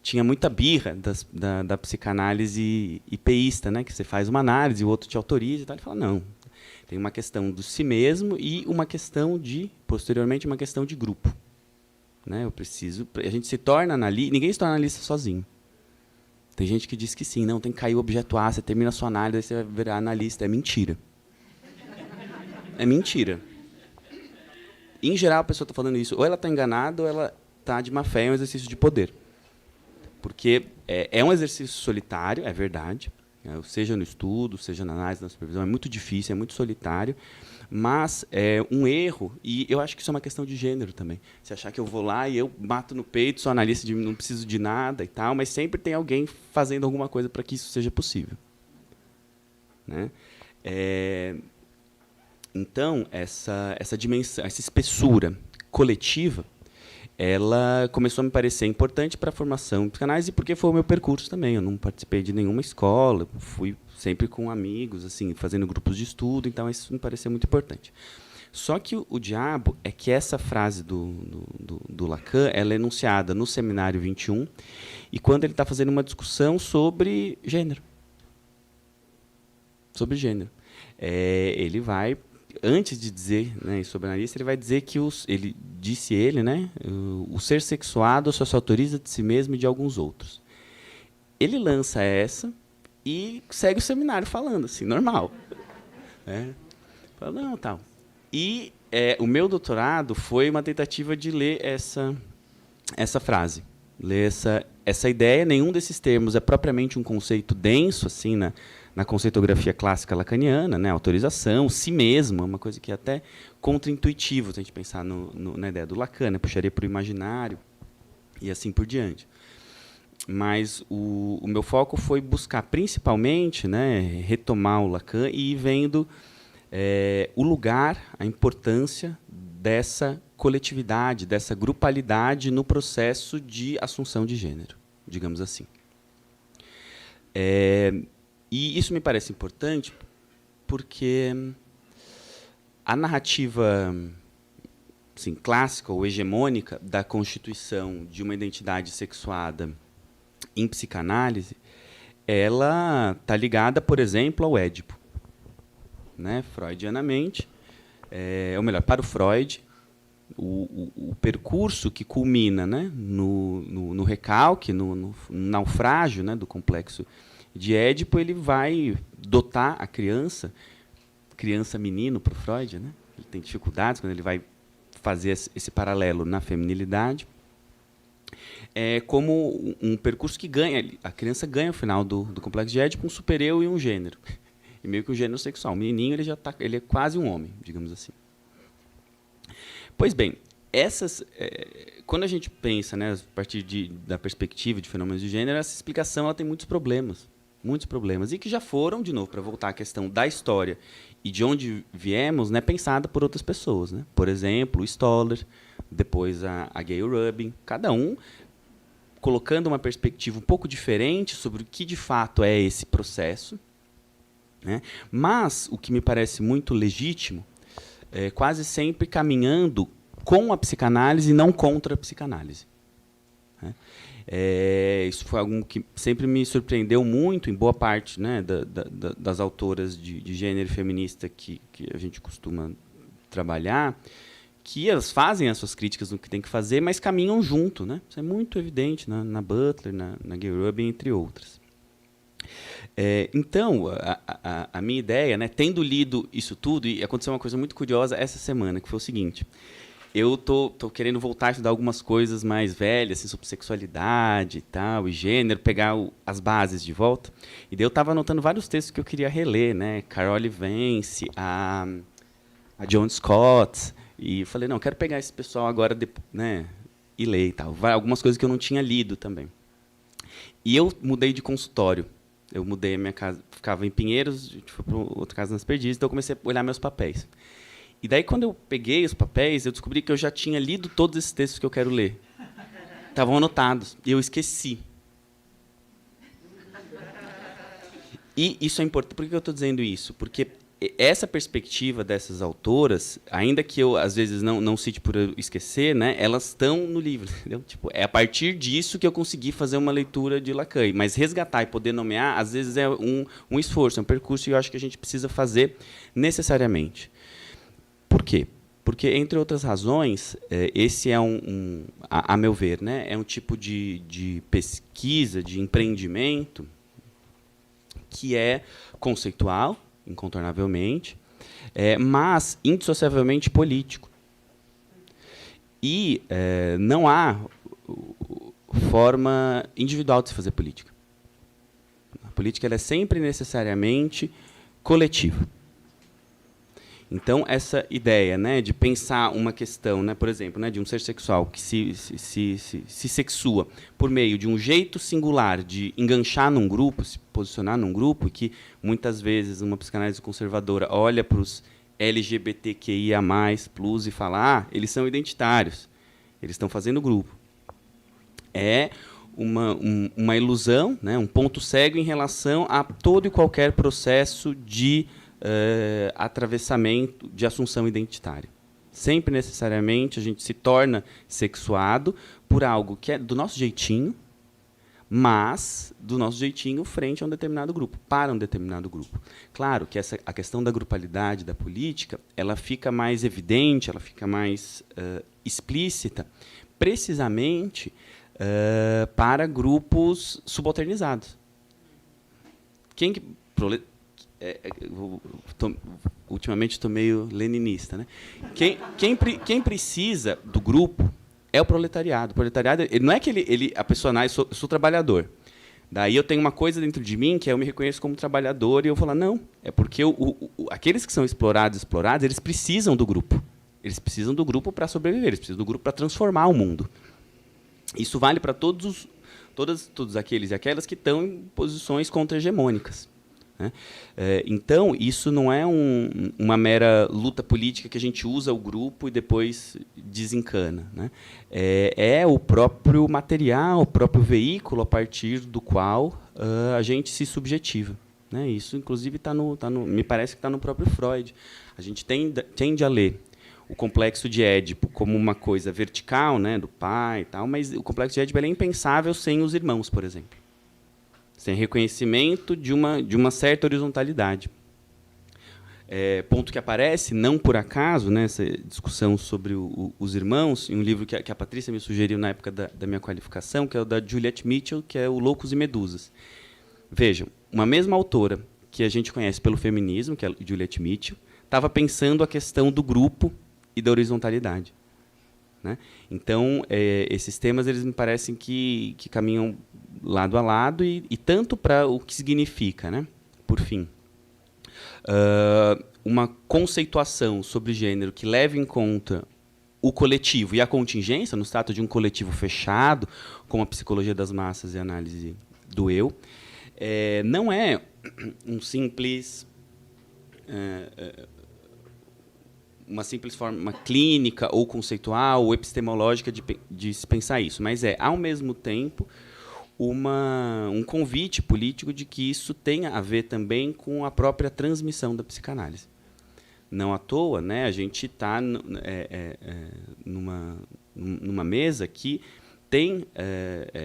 tinha muita birra da psicanálise hipeísta, né? Que você faz uma análise, o outro te autoriza e tal. Ele fala, não, tem uma questão do si mesmo e uma questão posteriormente, uma questão de grupo. Né? A gente se torna analista, ninguém se torna analista sozinho. Tem gente que diz que sim, não, tem que cair o objeto A, você termina a sua análise, aí você vai virar analista. É mentira. É mentira. Em geral, a pessoa está falando isso, ou ela está enganada, ou ela está de má fé, é um exercício de poder. Porque é um exercício solitário, é verdade, seja no estudo, seja na análise, na supervisão, é muito difícil, é muito solitário, mas é um erro, e eu acho que isso é uma questão de gênero também. Você achar que eu vou lá e eu bato no peito, sou analista, não preciso de nada e tal, mas sempre tem alguém fazendo alguma coisa para que isso seja possível. Né? Então, essa dimensão, essa espessura coletiva, ela começou a me parecer importante para a formação em psicanálise, porque foi o meu percurso também. Eu não participei de nenhuma escola, fui sempre com amigos, assim, fazendo grupos de estudo, então isso me pareceu muito importante. Só que o diabo é que essa frase do Lacan, ela é enunciada no Seminário 21, e quando ele está fazendo uma discussão sobre gênero. Sobre gênero. Ele vai... Antes de dizer, né, sobre analista, ele vai dizer que né, o ser sexuado só se autoriza de si mesmo e de alguns outros. Ele lança essa e segue o seminário falando assim, normal. Fala, não, tal. E o meu doutorado foi uma tentativa de ler essa frase, ler essa ideia. Nenhum desses termos é propriamente um conceito denso, assim, na conceitografia clássica lacaniana, né, autorização, si mesmo, é uma coisa que é até contraintuitivo, se a gente pensar na ideia do Lacan, né, puxaria para o imaginário e assim por diante. Mas o meu foco foi buscar, principalmente, né, retomar o Lacan e ir vendo o lugar, a importância dessa coletividade, dessa grupalidade no processo de assunção de gênero, digamos assim. E isso me parece importante porque a narrativa, assim, clássica ou hegemônica da constituição de uma identidade sexuada em psicanálise, ela está ligada, por exemplo, ao Édipo. Né? Freudianamente, ou melhor, para o Freud, o percurso que culmina, né, no recalque, no naufrágio, né, do complexo de Édipo, ele vai dotar a criança menino para o Freud, né? Ele tem dificuldades quando ele vai fazer esse paralelo na feminilidade, como um percurso que ganha, a criança ganha ao final do complexo de Édipo um super-eu e um gênero, e meio que um gênero sexual. O menininho ele é quase um homem, digamos assim. Pois bem, quando a gente pensa, né, a partir da perspectiva de fenômenos de gênero, essa explicação ela tem muitos problemas, e que já foram, de novo, para voltar à questão da história e de onde viemos, né, pensada por outras pessoas. Né? Por exemplo, o Stoller, depois a Gayle Rubin, cada um colocando uma perspectiva um pouco diferente sobre o que de fato é esse processo, né? Mas o que me parece muito legítimo é quase sempre caminhando com a psicanálise e não contra a psicanálise, né? Isso foi algo que sempre me surpreendeu muito em boa parte, né, das autoras de gênero feminista que a gente costuma trabalhar, que elas fazem as suas críticas no que tem que fazer, mas caminham junto, né? Isso é muito evidente na Butler, na Gay Rubin, entre outras. Então, a minha ideia, né, tendo lido isso tudo, e aconteceu uma coisa muito curiosa essa semana, que foi o seguinte: eu tô querendo voltar a estudar algumas coisas mais velhas, assim, sobre sexualidade e tal, e gênero, pegar as bases de volta. E daí eu estava anotando vários textos que eu queria reler, né? Carole Vance, a Joan Scott, e eu falei, não, eu quero pegar esse pessoal agora, né, e ler e tal. Algumas coisas que eu não tinha lido também. E eu mudei de consultório. Eu mudei a minha casa, ficava em Pinheiros, a gente foi para outra casa nas Perdizes, então eu comecei a olhar meus papéis. E daí, quando eu peguei os papéis, eu descobri que eu já tinha lido todos esses textos que eu quero ler. Estavam anotados, e eu esqueci. E isso é importante. Por que eu estou dizendo isso? Porque essa perspectiva dessas autoras, ainda que eu, às vezes, não cite por eu esquecer, né, elas estão no livro. Entendeu? Tipo, é a partir disso que eu consegui fazer uma leitura de Lacan. Mas resgatar e poder nomear, às vezes, é um esforço, é um percurso, e eu acho que a gente precisa fazer necessariamente. Por quê? Porque, entre outras razões, esse é a meu ver, né, é um tipo de pesquisa, de empreendimento que é conceitual, incontornavelmente, mas indissociavelmente político. E não há forma individual de se fazer política. A política ela é sempre necessariamente coletiva. Então, essa ideia, né, de pensar uma questão, né, por exemplo, né, de um ser sexual que se sexua por meio de um jeito singular de enganchar num grupo, se posicionar num grupo, e que muitas vezes uma psicanálise conservadora olha para os LGBTQIA+, plus, e fala, eles são identitários, eles estão fazendo grupo. É uma ilusão, né, um ponto cego em relação a todo e qualquer processo de atravessamento de assunção identitária. Sempre, necessariamente, a gente se torna sexuado por algo que é do nosso jeitinho, mas do nosso jeitinho frente a um determinado grupo, para um determinado grupo. Claro que a questão da grupalidade da política ela fica mais evidente, ela fica mais explícita, precisamente para grupos subalternizados. Ultimamente estou meio leninista, né? Quem precisa do grupo é o proletariado. O proletariado, ele não é que a pessoa nasce, eu sou trabalhador. Daí eu tenho uma coisa dentro de mim que eu me reconheço como trabalhador e eu vou falar, não, é porque aqueles que são explorados, eles precisam do grupo. Eles precisam do grupo para sobreviver, eles precisam do grupo para transformar o mundo. Isso vale para todos aqueles e aquelas que estão em posições contra-hegemônicas. Né? Então, isso não é uma mera luta política que a gente usa o grupo e depois desencana. Né? É o próprio material, o próprio veículo a partir do qual a gente se subjetiva. Né? Isso, inclusive, me parece que está no próprio Freud. A gente tende a ler o complexo de Édipo como uma coisa vertical, né, do pai e tal, mas o complexo de Édipo é impensável sem os irmãos, por exemplo. Sem reconhecimento de uma certa horizontalidade. Ponto que aparece, não por acaso, nessa discussão sobre os irmãos, em um livro que a Patrícia me sugeriu na época da minha qualificação, que é o da Juliette Mitchell, que é o Loucos e Medusas. Vejam, uma mesma autora que a gente conhece pelo feminismo, que é a Juliette Mitchell, estava pensando a questão do grupo e da horizontalidade. Né? Então, esses temas eles me parecem que caminham lado a lado e tanto para o que significa, né? Por fim, uma conceituação sobre gênero que leve em conta o coletivo e a contingência, no status de um coletivo fechado, como a psicologia das massas e a análise do eu, não é um simples uma simples forma clínica ou conceitual ou epistemológica de se pensar isso, mas ao mesmo tempo, um convite político de que isso tenha a ver também com a própria transmissão da psicanálise. Não à toa, né, a gente está numa mesa que tem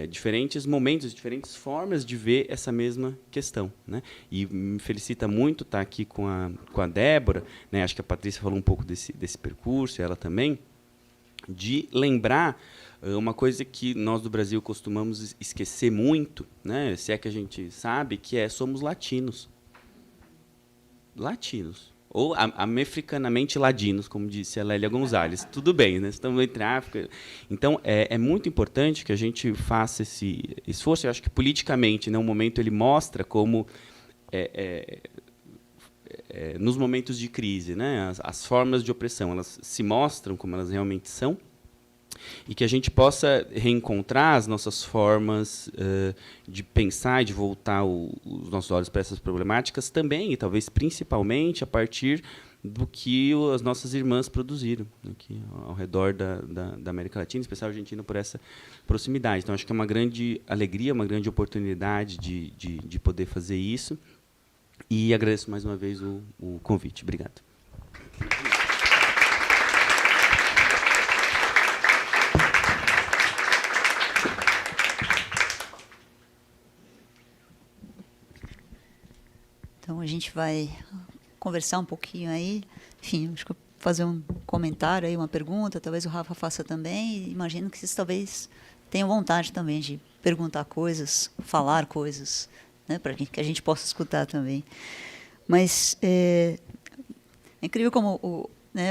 diferentes momentos, diferentes formas de ver essa mesma questão, né? E me felicita muito estar aqui com a Débora, né? Acho que a Patrícia falou um pouco desse percurso, ela também, de lembrar uma coisa que nós do Brasil costumamos esquecer muito, né? Se é que a gente sabe, que somos latinos. Latinos. Ou americanamente ladinos, como disse a Lélia Gonzalez. Tudo bem, né? Estamos entre a África. Então, é muito importante que a gente faça esse esforço. Eu acho que, politicamente, né, um momento ele mostra como, nos momentos de crise, né, as formas de opressão elas se mostram como elas realmente são, e que a gente possa reencontrar as nossas formas de pensar e de voltar os nossos olhos para essas problemáticas também, e talvez principalmente a partir do que as nossas irmãs produziram aqui ao redor da América Latina, em especial a Argentina, por essa proximidade. Então, acho que é uma grande alegria, uma grande oportunidade de poder fazer isso, e agradeço mais uma vez o convite. Obrigado. Então, a gente vai conversar um pouquinho aí. Enfim, acho que eu vou fazer um comentário aí, uma pergunta, talvez o Rafa faça também. E imagino que vocês talvez tenham vontade também de perguntar coisas, falar coisas, né, para que a gente possa escutar também. Mas é incrível como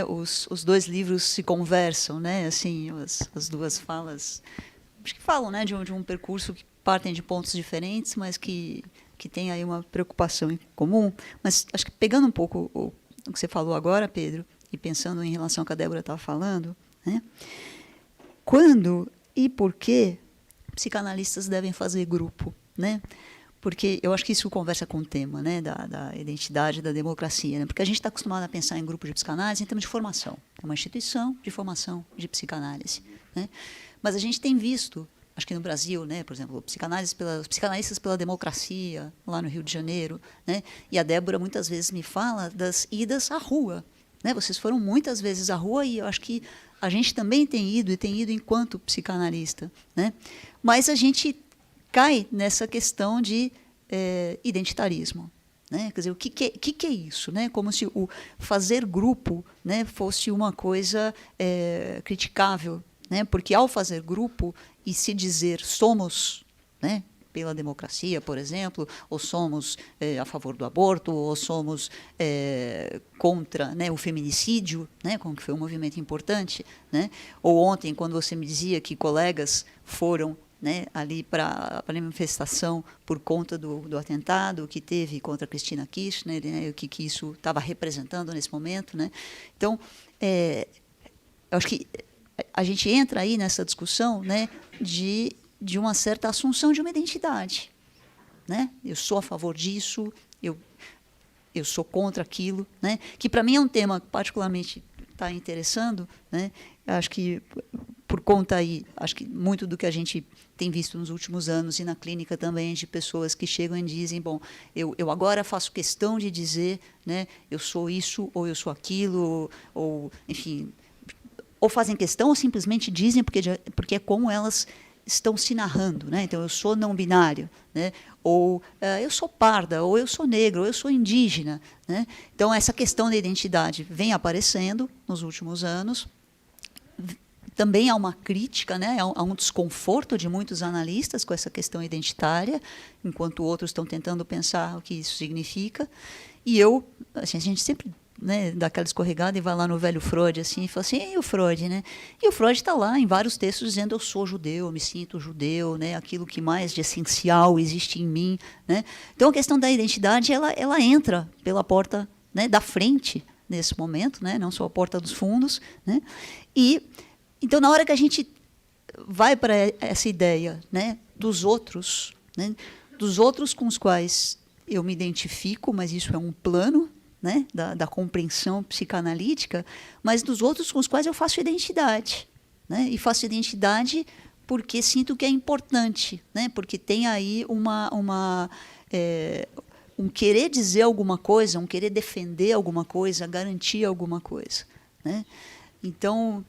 os dois livros se conversam, né? Assim, as duas falas, acho que falam, né, de um percurso que partem de pontos diferentes, mas que tem aí uma preocupação em comum. Mas acho que pegando um pouco o que você falou agora, Pedro, e pensando em relação ao que a Débora estava falando, né, quando e por que psicanalistas devem fazer grupo, né? Porque eu acho que isso conversa com o tema, né, da identidade, da democracia, né? Porque a gente está acostumado a pensar em grupo de psicanálise em termos de formação. É uma instituição de formação de psicanálise, né? Mas a gente tem visto, acho que no Brasil, né, por exemplo, psicanalistas pela democracia, lá no Rio de Janeiro, né? E a Débora muitas vezes me fala das idas à rua, né? Vocês foram muitas vezes à rua, e eu acho que a gente também tem ido enquanto psicanalista, né? Mas a gente cai nessa questão de identitarismo, né? Quer dizer, o que é isso, né? Como se o fazer grupo, né, fosse uma coisa criticável, né? Porque ao fazer grupo e se dizer somos, né, pela democracia, por exemplo, ou somos a favor do aborto, ou somos contra, né, o feminicídio, né, como que foi um movimento importante, né? Ou ontem, quando você me dizia que colegas foram, né, ali para a manifestação por conta do atentado que teve contra a Cristina Kirchner, né, o que isso estava representando nesse momento, né? Então, eu acho que a gente entra aí nessa discussão, né, de uma certa assunção de uma identidade, né? Eu sou a favor disso, eu sou contra aquilo, né? Que para mim é um tema que particularmente está interessando, né? Acho que por conta aí, acho que muito do que a gente tem visto nos últimos anos e na clínica também, de pessoas que chegam e dizem, bom, eu agora faço questão de dizer, né, eu sou isso ou eu sou aquilo, ou enfim, ou fazem questão ou simplesmente dizem porque é como elas estão se narrando, né? Então, eu sou não binário, né? Ou eu sou parda, ou eu sou negro, ou eu sou indígena, né? Então, essa questão da identidade vem aparecendo nos últimos anos. Também há uma crítica, né? Há um desconforto de muitos analistas com essa questão identitária, enquanto outros estão tentando pensar o que isso significa. E assim, a gente sempre, né, dá aquela escorregada e vai lá no velho Freud assim, e fala assim, e o Freud, né? E o Freud está lá em vários textos dizendo, eu sou judeu, eu me sinto judeu, né? Aquilo que mais de essencial existe em mim, né? Então, a questão da identidade, ela entra pela porta, né, da frente nesse momento, né? Não só a porta dos fundos, né? E então, na hora que a gente vai para essa ideia, né, dos outros, né, dos outros com os quais eu me identifico, mas isso é um plano, né, da compreensão psicanalítica, mas dos outros com os quais eu faço identidade, né, e faço identidade porque sinto que é importante, né, porque tem aí um querer dizer alguma coisa, um querer defender alguma coisa, garantir alguma coisa, né? Então,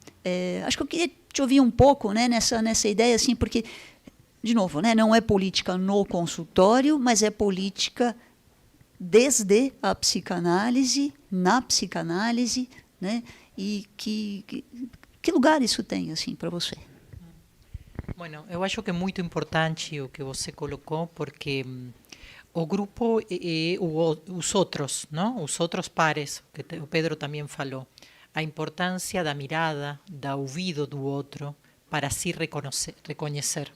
acho que eu queria te ouvir um pouco, né, nessa ideia, assim, porque, de novo, né, não é política no consultório, mas é política desde a psicanálise, na psicanálise, né, e que lugar isso tem, assim, para você? Bueno, eu acho que é muito importante o que você colocou, porque o grupo e os outros, não? Os outros pares, que o Pedro também falou, a importância da mirada, da ouvido do outro, para se reconhecer.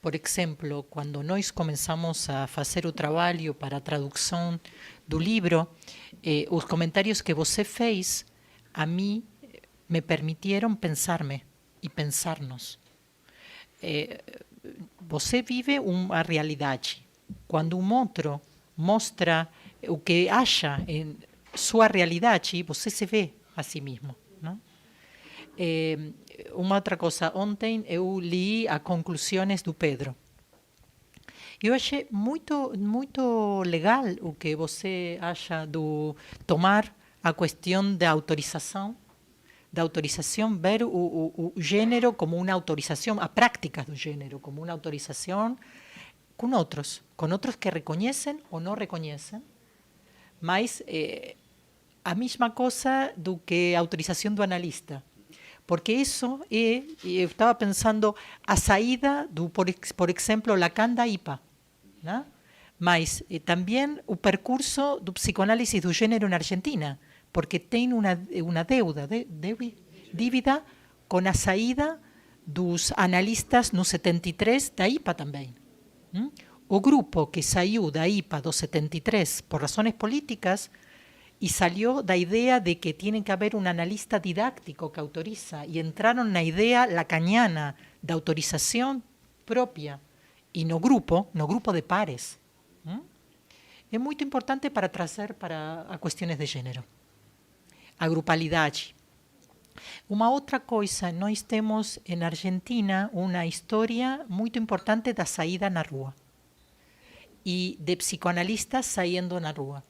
Por exemplo, quando nós começamos a fazer o trabalho para a tradução do livro, os comentários que você fez, a mim, me permitiram pensar-me e pensar-nos. Você vive uma realidade. Quando um outro mostra o que acha em sua realidade, você se vê a si mesmo, não? Uma outra coisa, ontem eu li as conclusões do Pedro. Eu achei muito legal o que você acha do tomar a questão da autorização, ver o gênero como uma autorização, a prática do gênero como uma autorização com outros que reconhecem ou não reconhecem, mas a mesma coisa do que a autorização do analista. Porque isso eu estava pensando, a saída do, por exemplo, Lacan da IPA, né? Mas também o percurso do psicoanálise do gênero na Argentina, porque tem uma dívida com a saída dos analistas no 73 da IPA também. O grupo que saiu da IPA do 73 por razões políticas y salió da idea de que tiene que haber un analista didáctico que autoriza, y entraron na idea lacaniana de autorización propia y no grupo de pares. É muito importante para trazer para a questões de gênero. A grupalidade. Uma outra coisa, nós temos na Argentina uma história muito importante da saída na rua e de psicoanalistas saindo na rua.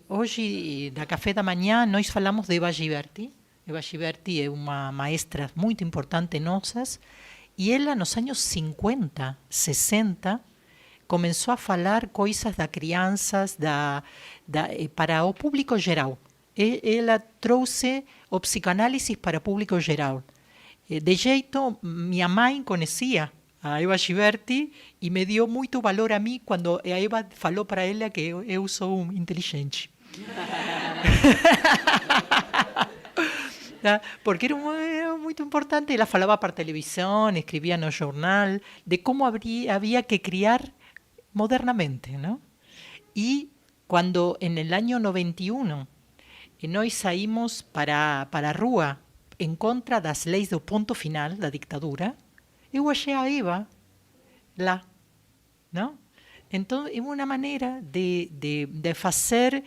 Hoje, na Café da Manhã, nós falamos de Eva Ghiberti. Eva Ghiberti é uma maestra muito importante nossa, e ela, nos anos 50, 60, começou a falar coisas das crianças para o público geral. Ela trouxe o psicanálise para o público geral. De jeito, minha mãe conhecia a Eva Ghiberti e me deu muito valor a mim quando a Eva falou para ela que eu sou inteligente. Porque era muito importante. Ela falava para televisão, escrevia no jornal, de como havia que criar modernamente, ¿no? Y cuando en el año 91 nós saímos para a rua en contra das leis do ponto final da ditadura, eu achei a Eva lá, não? Então é uma maneira de fazer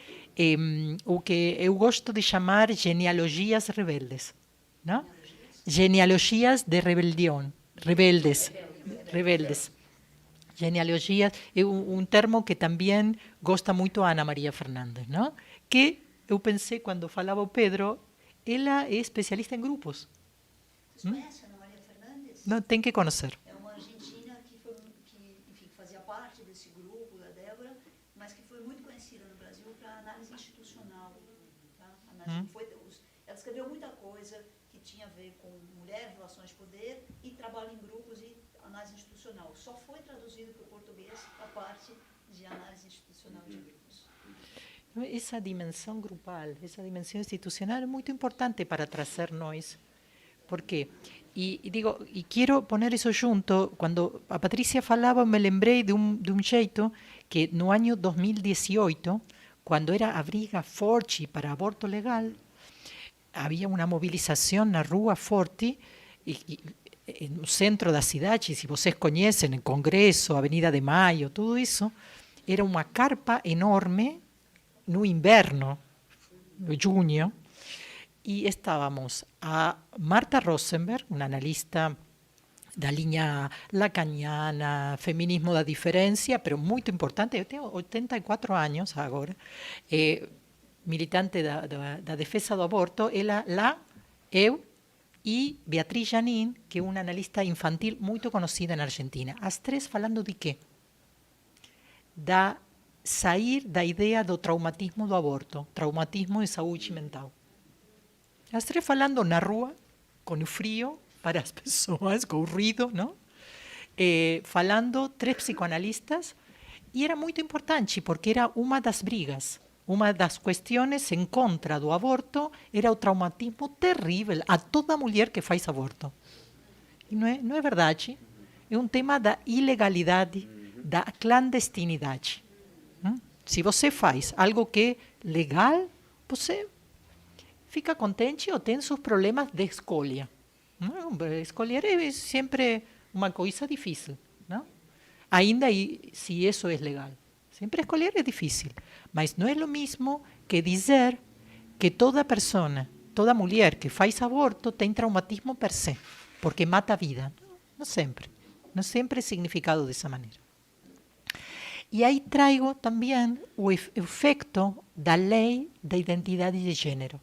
o que eu gosto de chamar genealogias rebeldes, não? Genealogias de rebelião, rebeldes. Genealogias é um termo que também gosta muito a Ana Maria Fernandes, não? Que eu pensei quando falava o Pedro, ela é especialista em grupos. Você conhece a Ana Maria Fernandes? Não, tem que conhecer. É uma argentina que fazia parte desse grupo da Débora, mas que foi muito conhecida no Brasil para análise institucional. Tá? Ela escreveu muita coisa que tinha a ver com mulher, relações de poder e trabalho em grupos e análise institucional. Só foi traduzido para o português a parte de análise institucional de grupos. Essa dimensão grupal, essa dimensão institucional é muito importante para trazer nós. ¿Por quê? E quero poner isso junto. Quando a Patrícia falava, me lembrei de um jeito que no ano 2018, quando era a briga forte para aborto legal, havia uma mobilização na rua forte no centro da cidade. Se vocês conhecem, o Congresso, Avenida de Maio, tudo isso, era uma carpa enorme no inverno, no junho, e estávamos a Marta Rosenberg, uma analista da linha lacaniana, feminismo da diferença, pero muito importante. Eu tenho 84 anos agora, militante da defesa do aborto. Ela lá, eu e Beatriz Janin, que é uma analista infantil muito conhecida na Argentina. As três falando de quê? Da sair da ideia do traumatismo do aborto, traumatismo de saúde mental. As três falando na rua, com o frio, para as pessoas, com o ruído, não? Falando, três psicoanalistas, e era muito importante, porque era uma das brigas, uma das questões em contra do aborto, era o traumatismo terrível a toda mulher que faz aborto. E não é verdade? É um tema da ilegalidade, da clandestinidade. Se você faz algo que é legal, você fica contente ou tem seus problemas de escolha. Escolher é sempre uma coisa difícil, não? Ainda se isso é legal. Sempre escolher é difícil, mas não é o mesmo que dizer que toda pessoa, toda mulher que faz aborto tem traumatismo per se, porque mata a vida. Não sempre. Não sempre é significado dessa maneira. E aí trago também o efeito da lei da identidade de gênero.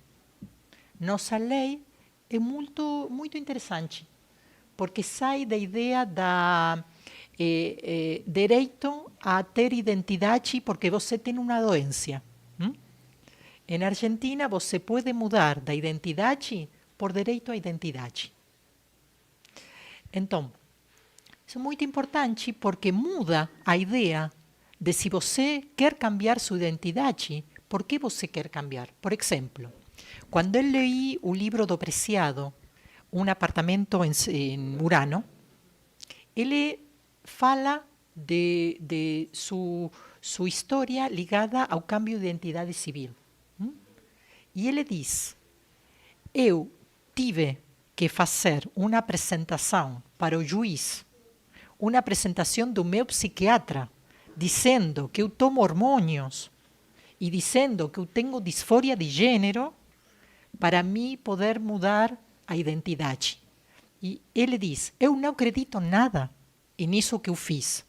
Nossa lei é muito interessante, porque sai da ideia da direito a ter identidade porque você tem uma doença. Em Argentina, você pode mudar da identidade por direito à identidade. Então, isso é muito importante porque muda a ideia de se você quer cambiar sua identidade, por que você quer cambiar? Por exemplo, quando eu li o livro do Preciado, Um Apartamento em Urano, ele fala de sua história ligada ao cambio de identidade civil. E ele diz, eu tive que fazer uma apresentação para o juiz, uma apresentação do meu psiquiatra, dizendo que eu tomo hormônios e dizendo que eu tenho disforia de gênero, para mim poder mudar a identidade. E ele diz, eu não acredito nada nisso que eu fiz,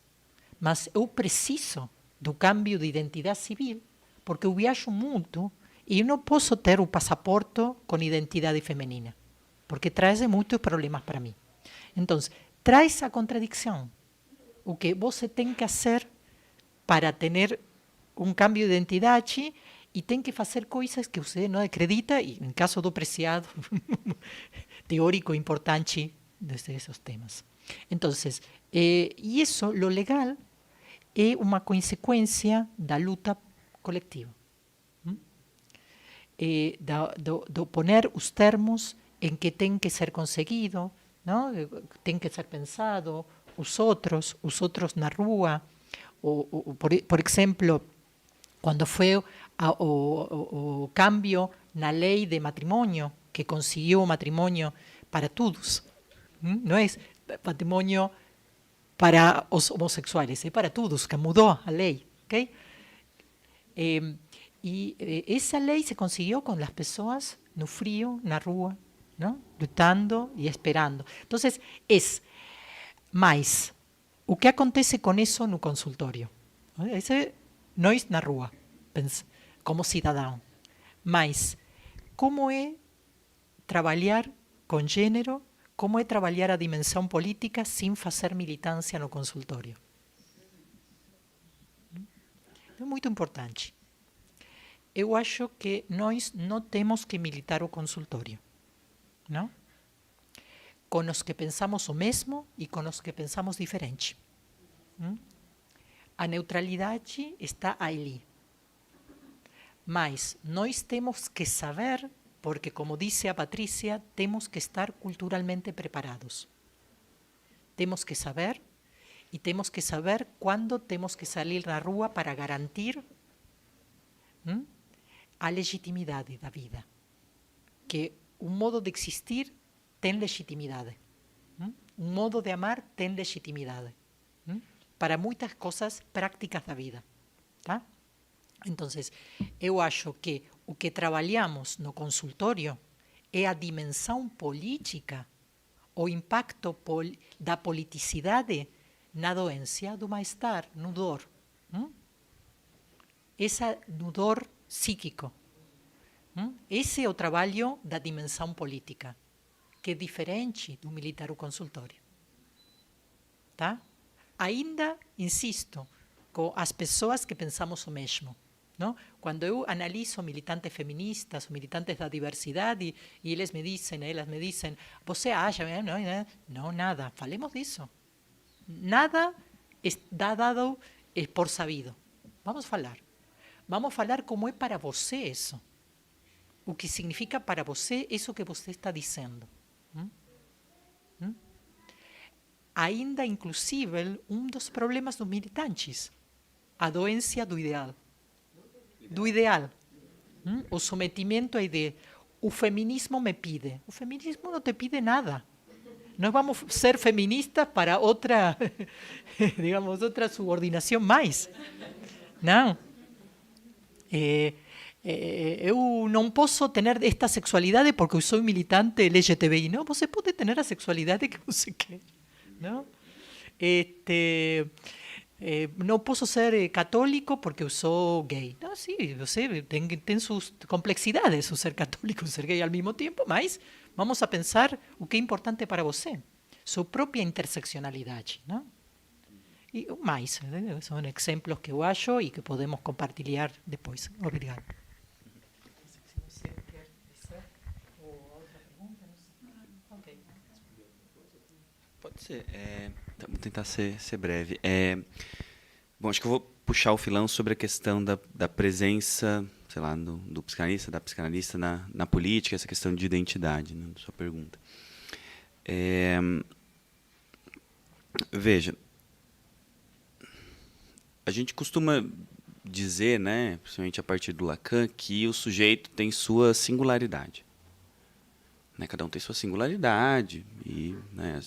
mas eu preciso do cambio de identidade civil, porque eu viajo muito e eu não posso ter o passaporte com identidade feminina, porque traz muitos problemas para mim. Então, traz a contradição. O que você tem que fazer para ter um cambio de identidade e tem que fazer coisas que você não acredita, e no caso do Preciado, teórico importante desses temas. Então, e isso, lo legal, é uma consequência da luta coletiva. Do poner os termos em que tem que ser conseguido, não? Tem que ser pensado, os outros na rua, por exemplo, quando foi o cambio na lei de matrimônio, que conseguiu o matrimônio para todos. Não é matrimônio para os homossexuais, é para todos, que mudou a lei. Okay? E essa lei se conseguiu com as pessoas no frio, na rua, não? Lutando e esperando. Então, mas o que acontece com isso no consultório? Esse nós na rua, como cidadão. Mas como é trabalhar com gênero, como é trabalhar a dimensão política sem fazer militância no consultório? É muito importante. Eu acho que nós não temos que militar o consultório, não? Com os que pensamos o mesmo e com os que pensamos diferente. A neutralidade está ali. Mas nós temos que saber, porque, como disse a Patrícia, temos que estar culturalmente preparados. Temos que saber, e temos que saber quando temos que sair na rua para garantir a legitimidade da vida. Que um modo de existir tem legitimidade. Um modo de amar tem legitimidade. Para muitas coisas práticas da vida. Tá? Então, eu acho que o que trabalhamos no consultório é a dimensão política, o impacto da politicidade na doença, do mal-estar, no dor. No dor psíquico. Esse é o trabalho da dimensão política, que é diferente do militar o consultório. Tá? Ainda, insisto, com as pessoas que pensamos o mesmo. Não? Quando eu analiso militantes feministas, militantes da diversidade, e elas me dizem, você acha? Não, nada. Falemos disso. Nada está dado por sabido. Vamos falar. Vamos falar como é para você isso. O que significa para você isso que você está dizendo. Ainda, inclusive, dos problemas dos militantes, a doença do ideal. Do ideal. O sometimento à ideia. O feminismo me pide. O feminismo não te pide nada. Nós vamos ser feministas para outra, digamos, outra subordinação mais. Não. Eu não posso ter esta sexualidade porque eu sou militante LGTBI. Não, você pode ter a sexualidade que você quer. Não? Não posso ser católico porque eu sou gay. Não, sim, você tem suas complexidades, o ser católico e o ser gay ao mesmo tempo, mas vamos a pensar o que é importante para você, sua própria interseccionalidade. Não? E mais, são exemplos que eu acho e que podemos compartilhar depois. Obrigado. Pode ser. Vou tentar ser breve. Bom, acho que eu vou puxar o filão sobre a questão da presença, sei lá, do psicanalista, da psicanalista na política, essa questão de identidade, né, da sua pergunta. Veja, a gente costuma dizer, né, principalmente a partir do Lacan, que o sujeito tem sua singularidade. Né, cada um tem sua singularidade e, né,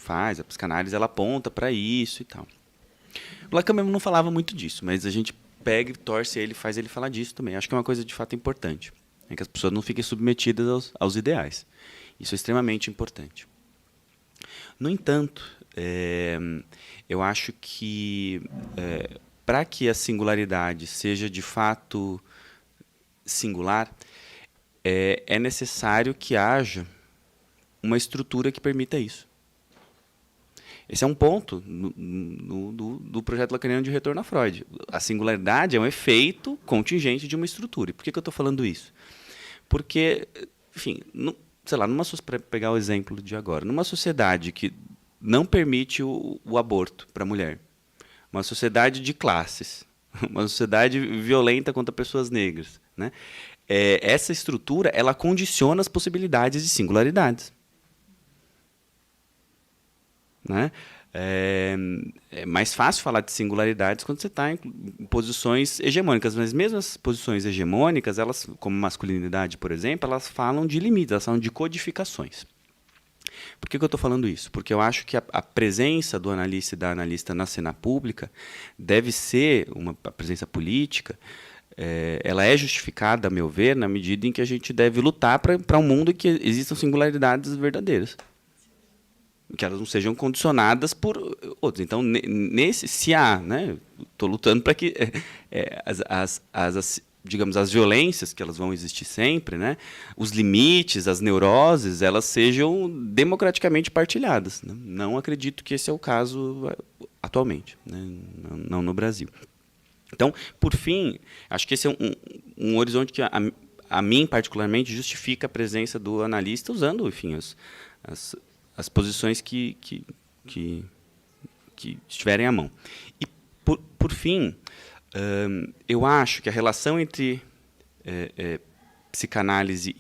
a psicanálise ela aponta para isso e tal. O Lacan mesmo não falava muito disso, mas a gente pega e torce ele, faz ele falar disso também. Acho que é uma coisa de fato importante, que as pessoas não fiquem submetidas aos ideais. Isso é extremamente importante. No entanto, eu acho que para que a singularidade seja de fato singular, é necessário que haja uma estrutura que permita isso. Esse é um ponto do projeto lacaniano de retorno a Freud. A singularidade é um efeito contingente de uma estrutura. E por que eu estou falando isso? Porque, enfim, sei lá, para pegar o exemplo de agora, numa sociedade que não permite o aborto para a mulher, uma sociedade de classes, uma sociedade violenta contra pessoas negras, né? Essa estrutura ela condiciona as possibilidades de singularidades. Né? É mais fácil falar de singularidades quando você está em posições hegemônicas, mas mesmo as posições hegemônicas, elas, como masculinidade, por exemplo, elas falam de limites, elas falam de codificações. Por que eu estou falando isso? Porque eu acho que a presença do analista e da analista na cena pública deve ser a presença política. Ela é justificada, a meu ver, na medida em que a gente deve lutar para um mundo em que existam singularidades verdadeiras. Que elas não sejam condicionadas por outros. Então, se há, né, estou lutando para que digamos, as violências, que elas vão existir sempre, né, os limites, as neuroses, elas sejam democraticamente partilhadas. Né? Não acredito que esse é o caso atualmente, né, não no Brasil. Então, por fim, acho que esse é um horizonte que, a mim, particularmente, justifica a presença do analista usando, enfim, as posições que estiverem à mão. E, por fim, eu acho que a relação entre psicanálise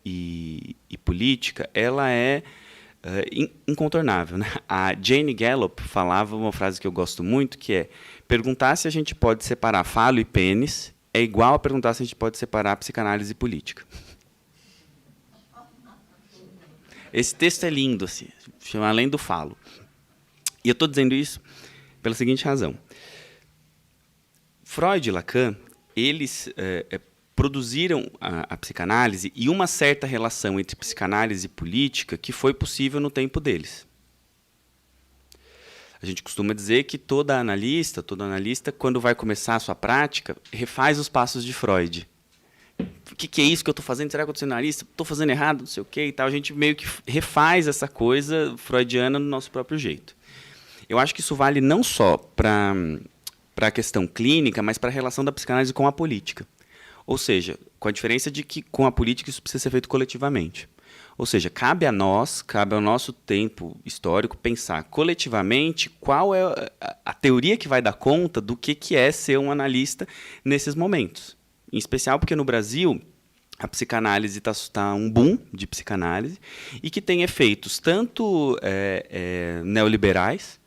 e política ela é incontornável. Né? A Jane Gallup falava uma frase que eu gosto muito, que é: perguntar se a gente pode separar falo e pênis é igual a perguntar se a gente pode separar psicanálise e política. Esse texto é lindo, assim, chama Além do Falo. E eu estou dizendo isso pela seguinte razão. Freud e Lacan eles produziram a psicanálise e uma certa relação entre psicanálise e política que foi possível no tempo deles. A gente costuma dizer que todo analista, quando vai começar a sua prática, refaz os passos de Freud. O que é isso que eu estou fazendo? Será que eu estou sendo analista? Estou fazendo errado? Não sei o quê e tal. A gente meio que refaz essa coisa freudiana no nosso próprio jeito. Eu acho que isso vale não só para a questão clínica, mas para a relação da psicanálise com a política. Ou seja, com a diferença de que com a política isso precisa ser feito coletivamente. Ou seja, cabe ao nosso tempo histórico pensar coletivamente qual é a teoria que vai dar conta do que é ser um analista nesses momentos. Em especial porque no Brasil a psicanálise está um boom de psicanálise e que tem efeitos tanto neoliberais,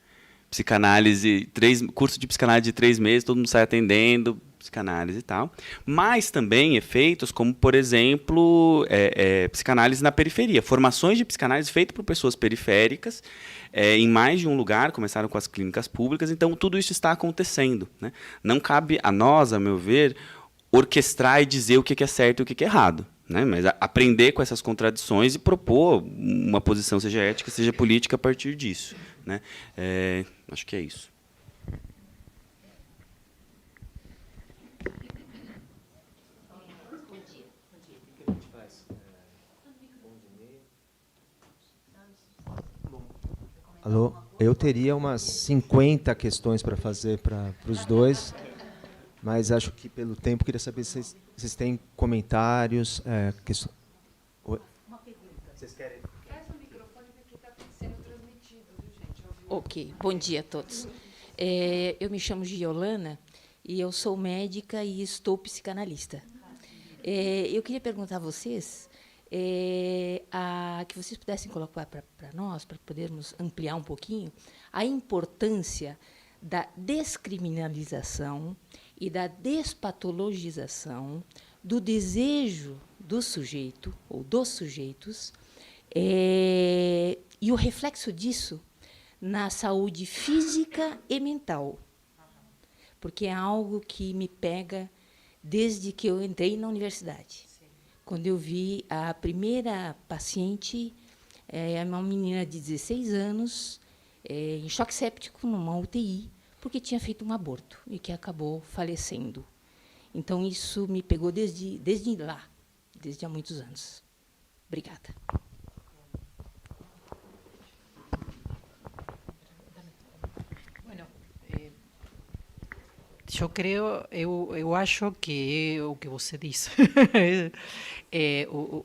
psicanálise, curso de psicanálise de 3 meses, todo mundo sai atendendo, psicanálise e tal, mas também efeitos como, por exemplo, psicanálise na periferia, formações de psicanálise feitas por pessoas periféricas, em mais de um lugar, começaram com as clínicas públicas, então tudo isso está acontecendo, né? Não cabe a nós, a meu ver, orquestrar e dizer o que é certo e o que é errado, né? Mas aprender com essas contradições e propor uma posição, seja ética, seja política, a partir disso, né? Acho que é isso. Alô? Eu teria umas 50 questões para fazer para os dois, mas acho que pelo tempo queria saber se vocês têm comentários. Oi? Uma pergunta. Vocês querem? Traz o microfone porque está sendo transmitido, viu, gente? Ok, bom dia a todos. Eu me chamo Giolana e eu sou médica e estou psicanalista. Eu queria perguntar a vocês que vocês pudessem colocar para nós, para podermos ampliar um pouquinho, a importância da descriminalização e da despatologização do desejo do sujeito ou dos sujeitos e o reflexo disso na saúde física e mental, porque é algo que me pega desde que eu entrei na universidade. Quando eu vi a primeira paciente, uma menina de 16 anos, em choque séptico, numa UTI, porque tinha feito um aborto e que acabou falecendo. Então, isso me pegou desde lá, desde há muitos anos. Obrigada. Eu acho que é o que você disse.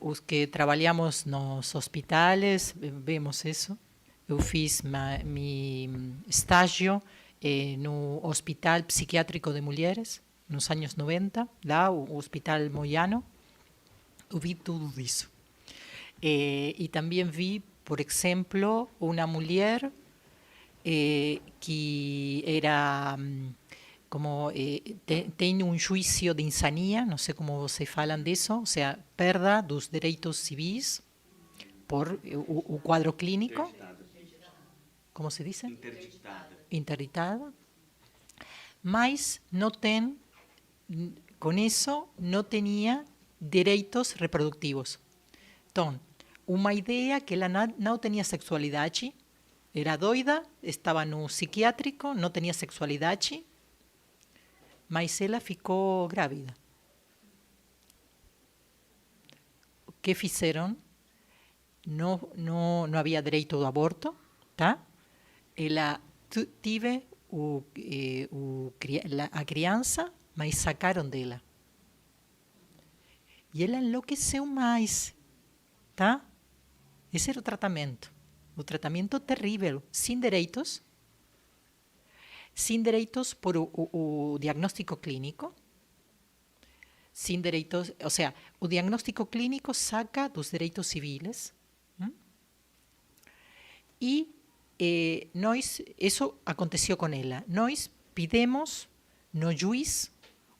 Os que trabalhamos nos hospitais, vemos isso. Eu fiz meu estágio no Hospital Psiquiátrico de Mulheres, nos anos 90, lá, o Hospital Moyano. Eu vi tudo isso. E também vi, por exemplo, uma mulher que era... como tem um juízo de insania, não sei como vocês falam disso, ou seja, perda dos direitos civis por o quadro clínico. Como se diz? Interditada. Mas não tem, com isso, não tinha direitos reprodutivos. Então, uma ideia que ela não tinha sexualidade, era doida, estava no psiquiátrico, não tinha sexualidade, mas ela ficou grávida. O que fizeram? Não havia direito ao aborto, tá? Ela teve a criança, mas sacaram dela. E ela enlouqueceu mais, tá? Esse era o tratamento terrível, sem direitos por o diagnóstico clínico, sem direitos, ou seja, o diagnóstico clínico saca dos direitos civis. E isso aconteceu com ela. Nós pedimos no juiz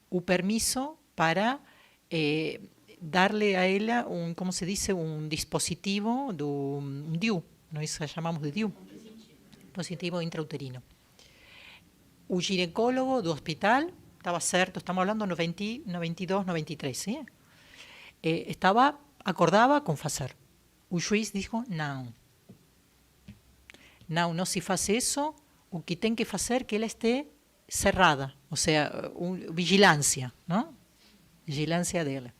o permiso para darle a ela como se diz, dispositivo DIU, nós chamamos de DIU, dispositivo intrauterino. O ginecólogo do hospital estava certo, estamos hablando 92, 93, ¿sí? Acordava com fazer. O juiz disse, não se faz isso, o que tem que fazer é que ela esteja cerrada, ou seja, vigilância, não? Vigilância dela.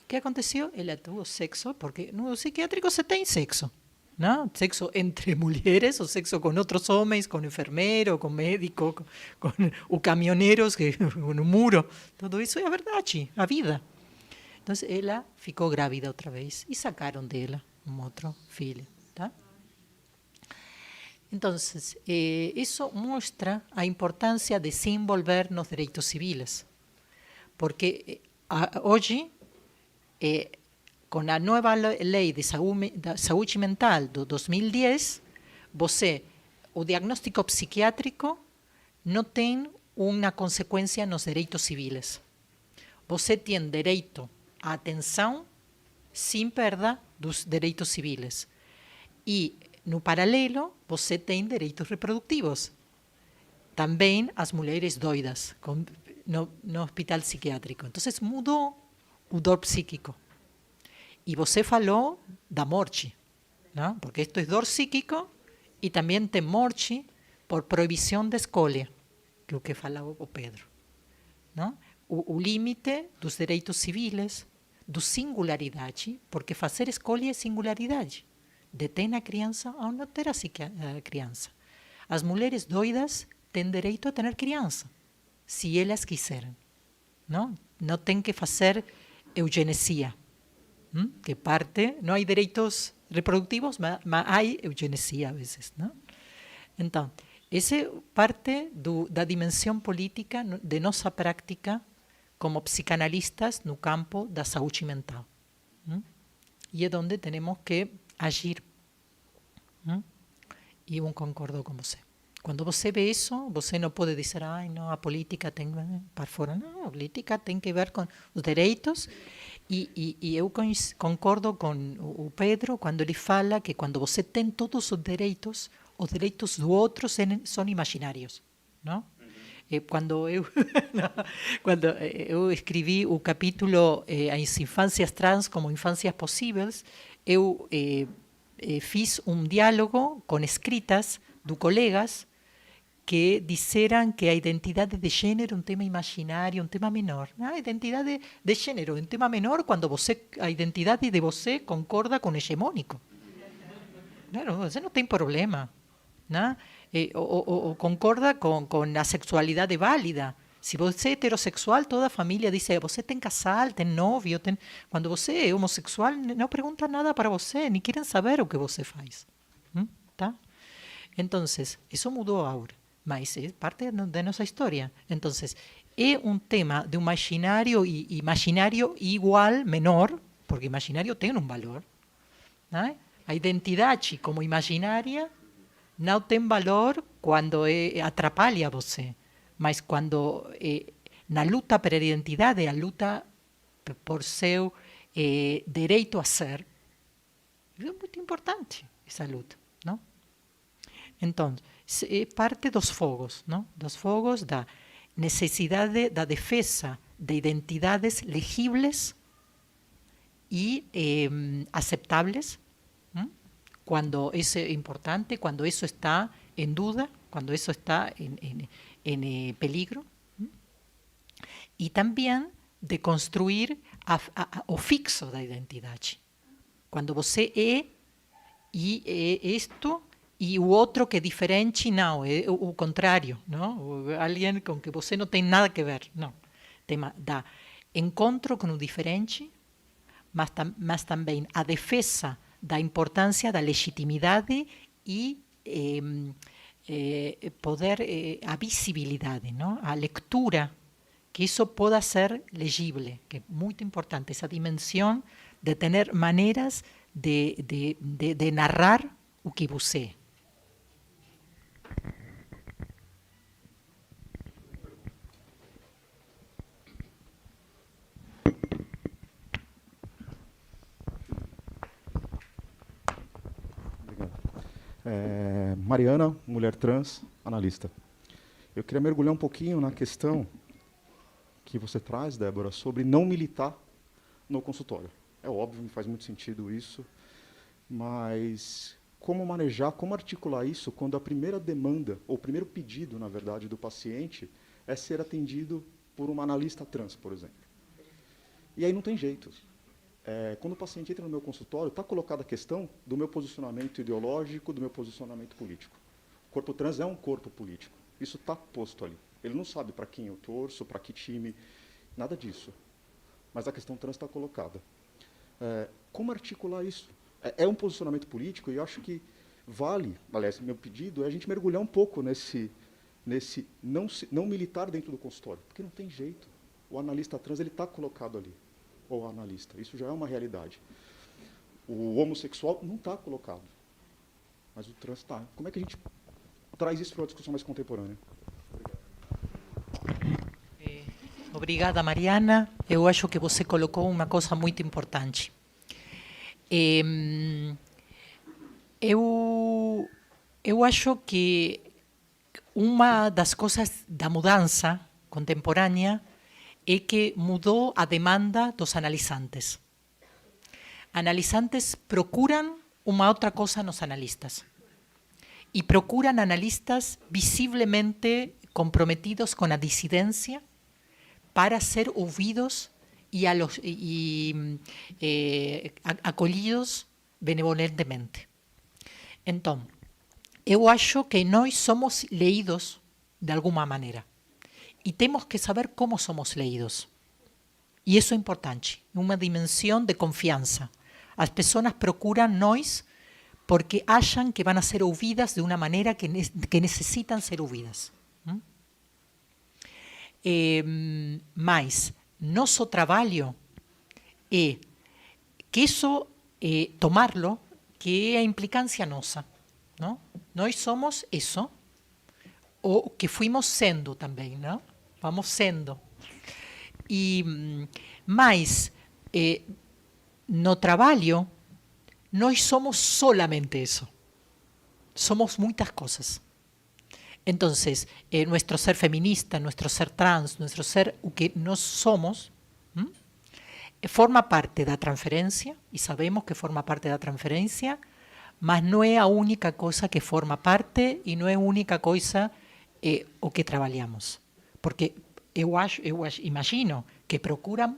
O que aconteceu? Ela teve sexo, porque no psiquiátrico se tem sexo, não? Sexo entre mulheres, ou sexo com outros homens, com enfermeiro, com médico, com caminhoneiros, no muro. Tudo isso é a verdade, a vida. Então, ela ficou grávida outra vez e sacaram dela outro filho, tá? Então, isso mostra a importância de se envolver nos direitos civis, porque hoje, com a nova lei de saúde mental do 2010, o diagnóstico psiquiátrico não tem uma consequência nos direitos civis. Você tem direito à atenção sem perda dos direitos civis. E, no paralelo, você tem direitos reprodutivos. Também as mulheres doidas no hospital psiquiátrico. Então, mudou o dor psíquico. E você falou da morte, não? Porque isto é dor psíquico e também tem morte por proibição de escolha, que é o que fala o Pedro. Não? O limite dos direitos civis, do singularidade, porque fazer escolha é singularidade. De ter a criança ou não ter a criança. As mulheres doidas têm direito a ter criança, se elas quiserem. Não tem que fazer eugenesia, que parte, não há direitos reprodutivos, mas há eugenesia a vezes. Não? Então, essa é parte da dimensão política de nossa prática como psicanalistas no campo da saúde mental. E é onde temos que agir. E eu concordo com você. Quando você vê isso, você não pode dizer, não, a política tem para fora. Não, a política tem que ver com os direitos. E eu concordo com o Pedro quando ele fala que quando você tem todos os direitos do outro são imaginários. Não? Quando eu escrevi o capítulo As Infâncias Trans como Infâncias Possíveis, eu fiz um diálogo com escritas de colegas que disseram que a identidade de gênero é um tema imaginário, um tema menor. A identidade de gênero é um tema menor quando a identidade de você concorda com o hegemônico. Claro, você não tem problema. Não? Ou concorda com a sexualidade válida. Se você é heterossexual, toda a família diz, você tem casal, tem novio. Quando você é homossexual, não pergunta nada para você, nem querem saber o que você faz. Tá? Então, isso mudou agora, mas é parte da nossa história. Então, é um tema de um imaginário igual, menor, porque imaginário tem um valor. Né? A identidade como imaginária não tem valor quando atrapalha você, mas quando na luta pela identidade, a luta por seu direito a ser, é muito importante essa luta, não? Então, é parte dos fogos, não? Dos fogos da necessidade da defesa de identidades legíveis e aceptáveis, quando isso é importante, quando isso está em dúvida, quando isso está em peligro, e também de construir o fixo da identidade. Quando você é isto e o outro que é diferente, não, é o contrário, não? Alguém com que você não tem nada a ver, não. Tema da encontro com o diferente, mas também a defesa da importância da legitimidade e a visibilidade, não? A leitura, que isso possa ser legível, que é muito importante, essa dimensão de ter maneiras de narrar o que você é. Mariana, mulher trans, analista. Eu queria mergulhar um pouquinho na questão que você traz, Débora, sobre não militar no consultório. É óbvio, me faz muito sentido isso, mas como manejar, como articular isso quando a primeira demanda, ou o primeiro pedido, na verdade, do paciente é ser atendido por uma analista trans, por exemplo. E aí não tem jeito. Quando o paciente entra no meu consultório, está colocada a questão do meu posicionamento ideológico, do meu posicionamento político. O corpo trans é um corpo político. Isso está posto ali. Ele não sabe para quem eu torço, para que time, nada disso. Mas a questão trans está colocada. Como articular isso? É um posicionamento político e eu acho que vale, aliás, meu pedido é a gente mergulhar um pouco nesse não militar dentro do consultório, porque não tem jeito. O analista trans está colocado ali, ou a analista. Isso já é uma realidade. O homossexual não está colocado, mas o trans está. Como é que a gente traz isso para uma discussão mais contemporânea? Obrigada, Mariana. Eu acho que você colocou uma coisa muito importante. Eu acho que uma das coisas da mudança contemporânea é que mudou a demanda dos analisantes. Analisantes procuram uma outra coisa nos analistas. E procuram analistas visiblemente comprometidos com a dissidência para ser ouvidos e acolhidos benevolentemente. Então, eu acho que nós somos leídos de alguma maneira. E temos que saber como somos leídos. E isso é importante, uma dimensão de confiança. As pessoas procuram nós porque acham que vão a ser ouvidas de uma maneira que necessitam ser ouvidas. Mas nosso trabalho é que isso, tomarlo, que é a implicância nossa. Não? Nós somos isso, ou que fuimos sendo também, não? Vamos sendo. Mas, no trabalho, nós somos solamente isso. Somos muitas coisas. Entonces, nuestro ser feminista, nuestro ser trans, nuestro ser, o que nós somos, forma parte da transferência, e sabemos que forma parte da transferência, mas não é a única coisa que forma parte e não é a única coisa o que trabalhamos. Porque eu imagino que procuram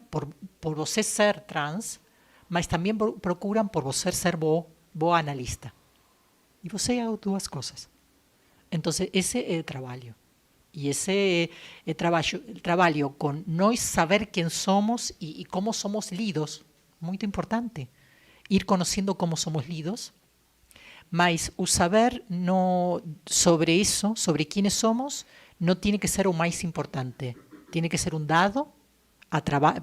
por você ser trans, mas também procuram por você ser boa analista. E você é duas coisas. Então, esse é o trabalho. E esse é o trabalho com nós saber quem somos e como somos lidos. Muito importante. Ir conhecendo como somos lidos. Mas o saber sobre isso, sobre quem somos, não tem que ser o mais importante. Tem que ser um dado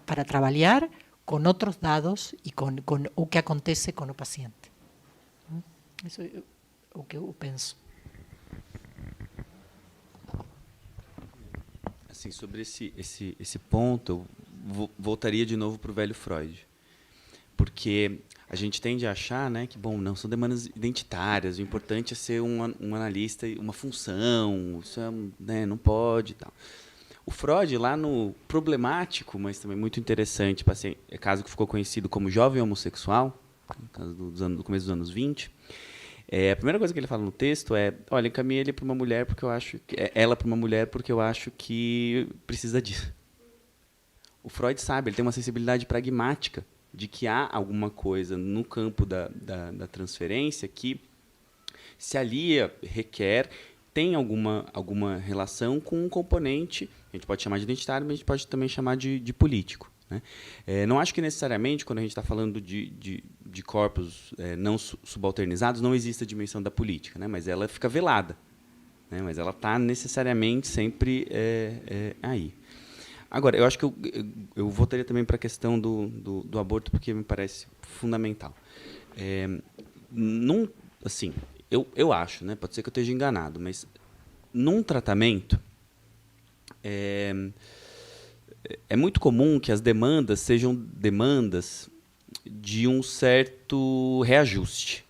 para trabalhar com outros dados e com o que acontece com o paciente. Isso é o que eu penso. Assim, sobre esse ponto, eu voltaria de novo para o velho Freud. Porque a gente tende a achar, né, que, bom, não são demandas identitárias, o importante é ser um analista, uma função, isso é, né, não pode e tal. O Freud, lá no problemático, mas também muito interessante, caso que ficou conhecido como jovem homossexual, no caso do começo dos anos 20, a primeira coisa que ele fala no texto é: olha, encaminhei ele para uma mulher porque eu acho que ela para uma mulher porque eu acho que precisa disso. O Freud sabe, ele tem uma sensibilidade pragmática de que há alguma coisa no campo da transferência que se alia, requer, tem alguma relação com um componente, a gente pode chamar de identitário, mas a gente pode também chamar de político. Né? Não acho que necessariamente, quando a gente está falando de corpos não subalternizados, não existe a dimensão da política, né? Mas ela fica velada, né? Mas ela está necessariamente sempre aí. Agora, eu acho que eu voltaria também para a questão do aborto, porque me parece fundamental. Assim, eu acho, né? Pode ser que eu esteja enganado, mas num tratamento é muito comum que as demandas sejam demandas de um certo reajuste.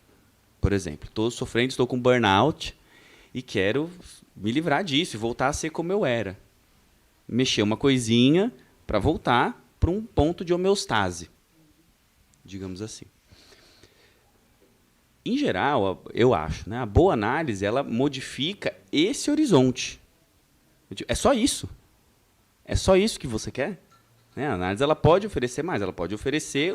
Por exemplo, estou sofrendo, estou com burnout e quero me livrar disso e voltar a ser como eu era. Mexer uma coisinha para voltar para um ponto de homeostase, digamos assim. Em geral, eu acho, né, a boa análise ela modifica esse horizonte. É só isso. É só isso que você quer? Né? A análise ela pode oferecer mais, ela pode oferecer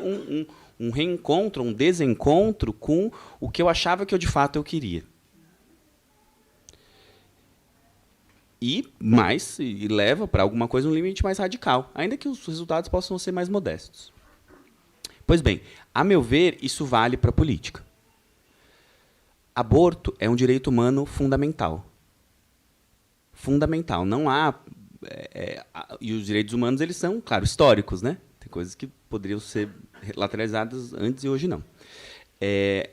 um reencontro, um desencontro com o que eu achava que eu de fato eu queria. E leva para alguma coisa um limite mais radical, ainda que os resultados possam ser mais modestos. Pois bem, a meu ver, isso vale para a política. Aborto é um direito humano fundamental. Fundamental. Não há... e os direitos humanos, eles são, claro, históricos, né? Tem coisas que poderiam ser lateralizadas antes e hoje não.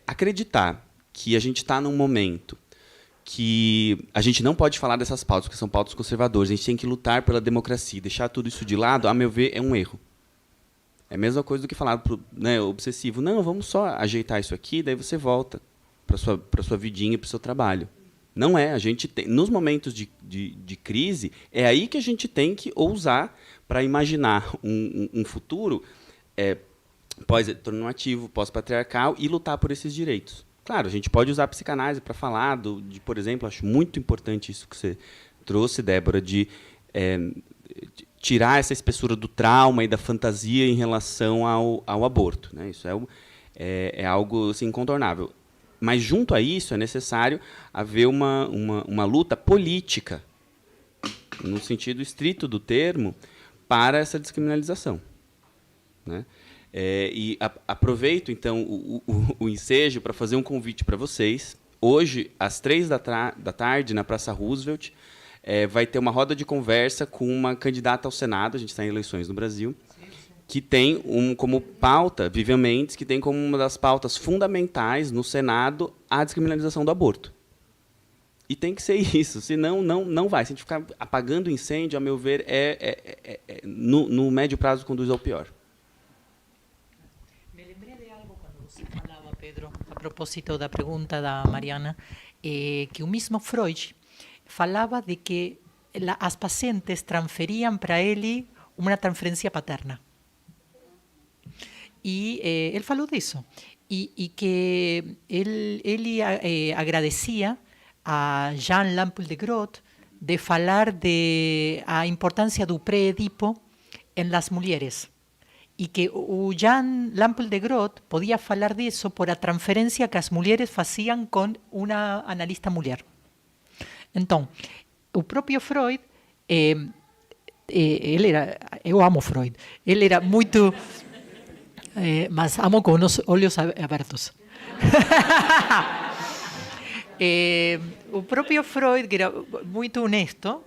Acreditar que a gente está num momento que a gente não pode falar dessas pautas, porque são pautas conservadoras, a gente tem que lutar pela democracia, deixar tudo isso de lado, a meu ver, é um erro. É a mesma coisa do que falar pro, né, obsessivo. Não, vamos só ajeitar isso aqui, daí você volta para sua vidinha, para o seu trabalho. Não é. A gente tem, nos momentos de crise, é aí que a gente tem que ousar para imaginar um futuro pós-heteronormativo, pós-patriarcal e lutar por esses direitos. Claro, a gente pode usar a psicanálise para falar, por exemplo, acho muito importante isso que você trouxe, Débora, de tirar essa espessura do trauma e da fantasia em relação ao aborto. Né? Isso é algo assim, incontornável. Mas, junto a isso, é necessário haver uma luta política, no sentido estrito do termo, para essa descriminalização. Né? E aproveito, então, o ensejo para fazer um convite para vocês. Hoje, às 15h, na Praça Roosevelt, vai ter uma roda de conversa com uma candidata ao Senado, a gente está em eleições no Brasil, que tem como pauta, Vivian Mendes, que tem como uma das pautas fundamentais no Senado a descriminalização do aborto. E tem que ser isso, senão não vai. Se a gente ficar apagando incêndio, a meu ver, no médio prazo conduz ao pior. Me lembrei de algo quando você falava, Pedro, a propósito da pergunta da Mariana, que o mesmo Freud falava de que as pacientes transferiam para ele uma transferência paterna. E ele falou disso. E que ele agradecia a Jean Lampoul de Groot de falar a importância do pré-edipo em las mulheres. E que o Jean Lampoul de Groot podia falar disso por a transferência que as mulheres faziam com uma analista mulher. Então, o próprio Freud, eu amo Freud, ele era muito... mas amo com os olhos abertos. O próprio Freud, que era muito honesto,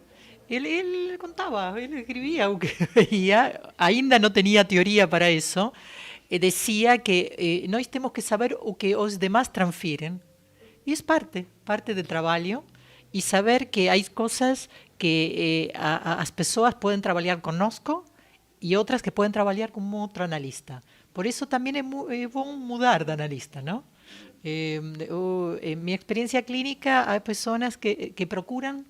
ele contava, ele escrevia o que veía, ainda não tinha teoria para isso, dizia que nós temos que saber o que os demais transferem. E é parte do trabalho, e saber que há coisas que as pessoas podem trabalhar conosco e outras que podem trabalhar com outro analista. Por isso também é bom mudar de analista, não? Em minha experiência clínica, há pessoas que procuram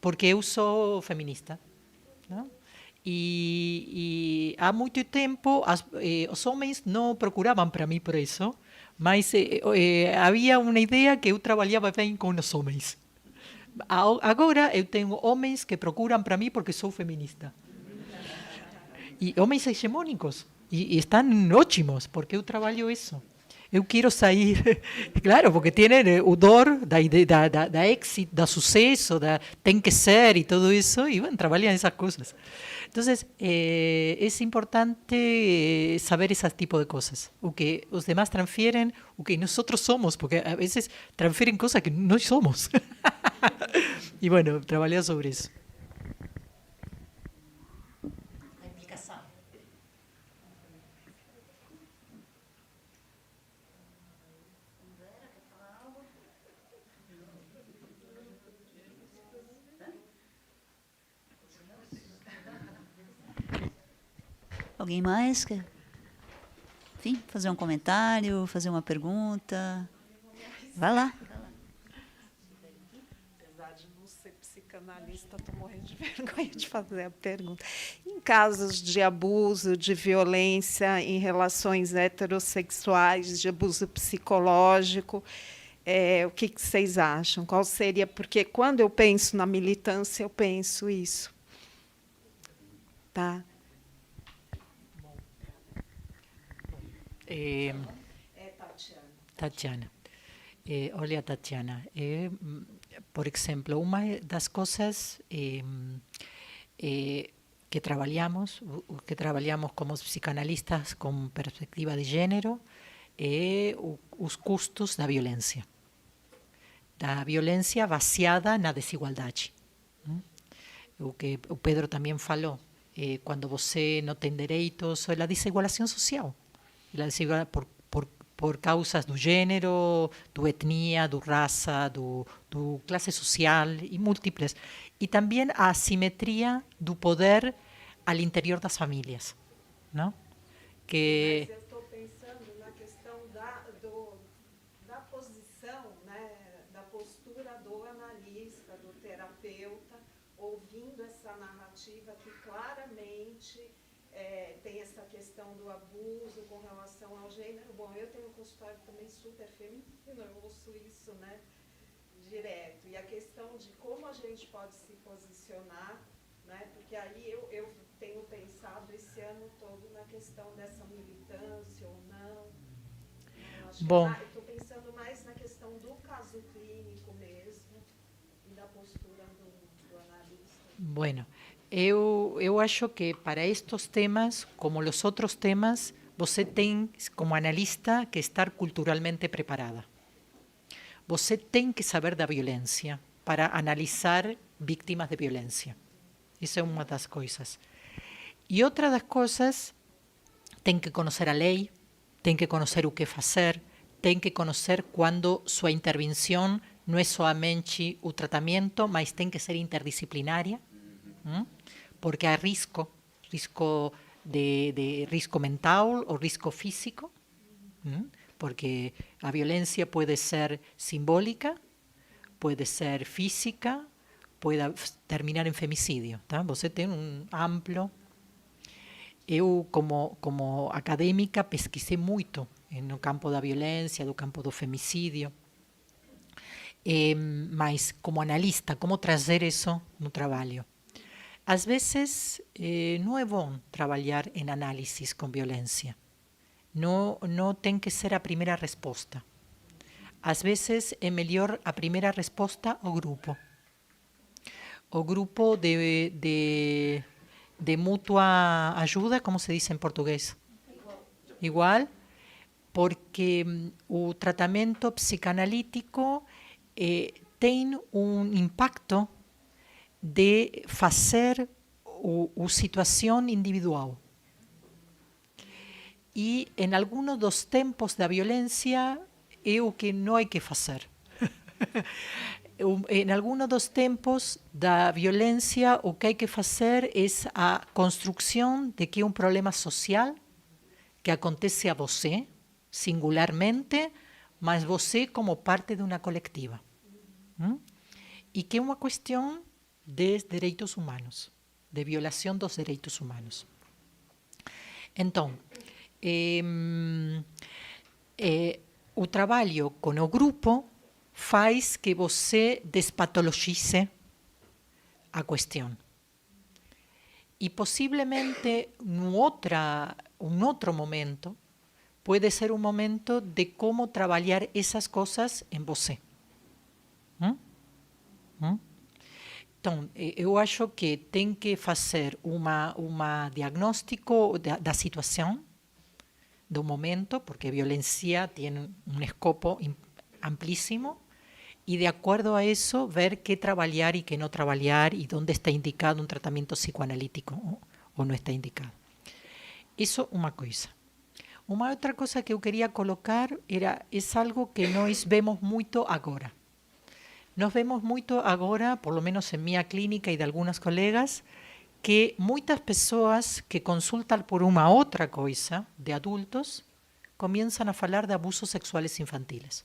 porque eu sou feminista, não? E há muito tempo os homens não procuravam para mim por isso, mas havia uma ideia que eu trabalhava bem com os homens. Agora eu tenho homens que procuram para mim porque sou feminista. E homens hegemônicos. E estão ótimos, porque eu trabalho isso. Eu quero sair, claro, porque tem o dor da êxito, da sucesso, tem que ser e tudo isso, e vão trabalhar essas coisas. Então, é importante saber esse tipo de coisas. O que os demais transferem, o que nós somos, porque a vezes transferem coisas que nós somos. E, bueno, trabalhar sobre isso. Alguém mais quer? Enfim, fazer um comentário, fazer uma pergunta? Vai lá. Apesar de não ser psicanalista, estou morrendo de vergonha de fazer a pergunta. Em casos de abuso, de violência em relações heterossexuais, de abuso psicológico, o que vocês acham? Qual seria? Porque quando eu penso na militância, eu penso isso. Tá? Tatiana. Olha, Tatiana, por exemplo, uma das coisas que trabalhamos como psicanalistas com perspectiva de gênero é os custos da violência baseada na desigualdade. O que o Pedro também falou, quando você não tem direitos, é a desigualação social, a desigualdade por causas do gênero, do etnia, do raça, do classe social e múltiples. E também a assimetria do poder ao interior das famílias, não? Que Mas eu estou pensando na questão da posição, né, da postura do analista, do terapeuta, ouvindo essa narrativa que claramente tem essa questão do abuso com relação ao gênero. Bom, eu tenho um consultório também super feminino, eu ouço isso, né, direto. E a questão de como a gente pode se posicionar, né, porque aí eu tenho pensado esse ano todo na questão dessa militância ou não. Bom, Estou pensando mais na questão do caso clínico mesmo e da postura do analista. Bueno, eu acho que para estes temas, como os outros temas, você tem, como analista, que estar culturalmente preparada. Você tem que saber da violência para analisar vítimas de violência. Isso é uma das coisas. E outra das coisas, tem que conhecer a lei, tem que conhecer o que fazer, tem que conhecer quando sua intervenção não é somente o tratamento, mas tem que ser interdisciplinária, porque há risco de risco mental ou risco físico, porque a violência pode ser simbólica, pode ser física, pode terminar em femicídio. Tá? Você tem amplo... Eu, como acadêmica, pesquisei muito no campo da violência, do campo do femicídio, mas como analista, como trazer isso no trabalho? Às vezes, não é bom trabalhar em análises com violência. Não tem que ser a primeira resposta. Às vezes, é melhor a primeira resposta ao grupo. O grupo de mutua ajuda, como se diz em português? Igual, porque o tratamento psicanalítico tem impacto de fazer a situação individual. E em alguns dos tempos da violência é o que não há que fazer. Em alguns dos tempos da violência, o que há que fazer é a construção de que é um problema social que acontece a você, singularmente, mas você como parte de uma coletiva. E que é uma questão de direitos humanos, de violação dos direitos humanos. Então, o trabalho com o grupo faz que você despatologize a questão. E possivelmente, um outro momento, pode ser um momento de como trabalhar essas coisas em você. Então, eu acho que tem que fazer uma diagnóstico da situação, do momento, porque a violência tem um escopo amplíssimo, e de acordo a isso, ver que trabalhar e que não trabalhar, e onde está indicado um tratamento psicoanalítico ou não está indicado. Isso é uma coisa. Uma outra coisa que eu queria colocar é algo que nós vemos muito agora. Nós vemos muito agora, por lo menos em minha clínica e de algumas colegas, que muitas pessoas que consultam por uma outra coisa, de adultos, começam a falar de abusos sexuais infantis.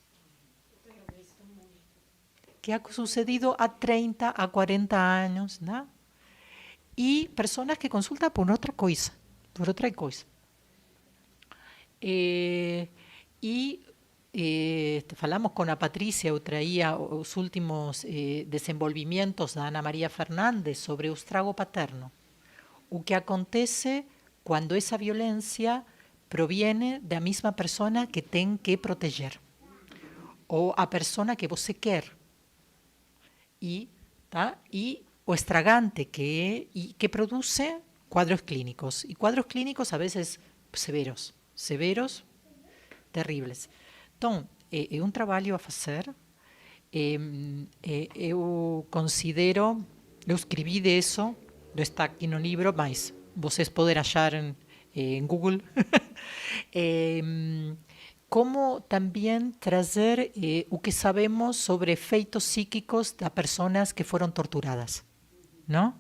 que ha sucedido há 30, há 40 anos, né? E pessoas que consultam por outra coisa, falamos com a Patrícia, eu traía os últimos desenvolvimentos da Ana Maria Fernandes sobre o estrago paterno. O que acontece quando essa violência proviene da mesma pessoa que tem que proteger, ou a pessoa que você quer. E o estragante que produce quadros clínicos. E quadros clínicos, a vezes, severos, terríveis. Então, é um trabalho a fazer. Eu considero, eu escrevi disso, não está aqui no livro, mas vocês podem achar em Google. Como também trazer o que sabemos sobre efeitos psíquicos das pessoas que foram torturadas, não?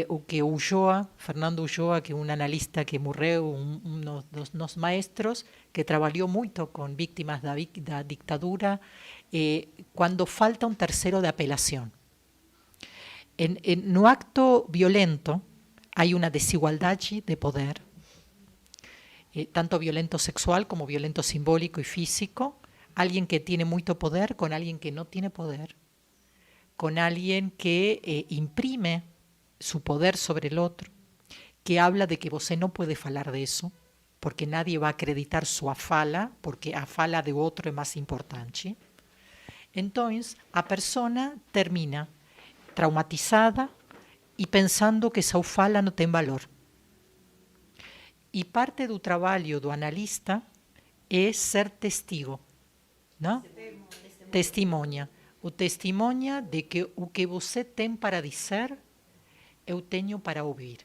O que Ulloa, Fernando Ulloa, que é um analista que morreu, um dos nossos maestros, que trabalhou muito com vítimas da ditadura, quando falta um terceiro de apelação. No acto violento, há uma desigualdade de poder, tanto violento sexual como violento simbólico y físico, alguien que tiene mucho poder con alguien que no tiene poder, con alguien que imprime su poder sobre el otro, que habla de que você no puede falar de eso, porque nadie va a acreditar su fala, porque a fala de otro es más importante. Entonces, a persona termina traumatizada y pensando que esa fala no tiene valor. E parte do trabalho do analista é ser testigo, não? Testemunha. O testemunha de que o que você tem para dizer, eu tenho para ouvir.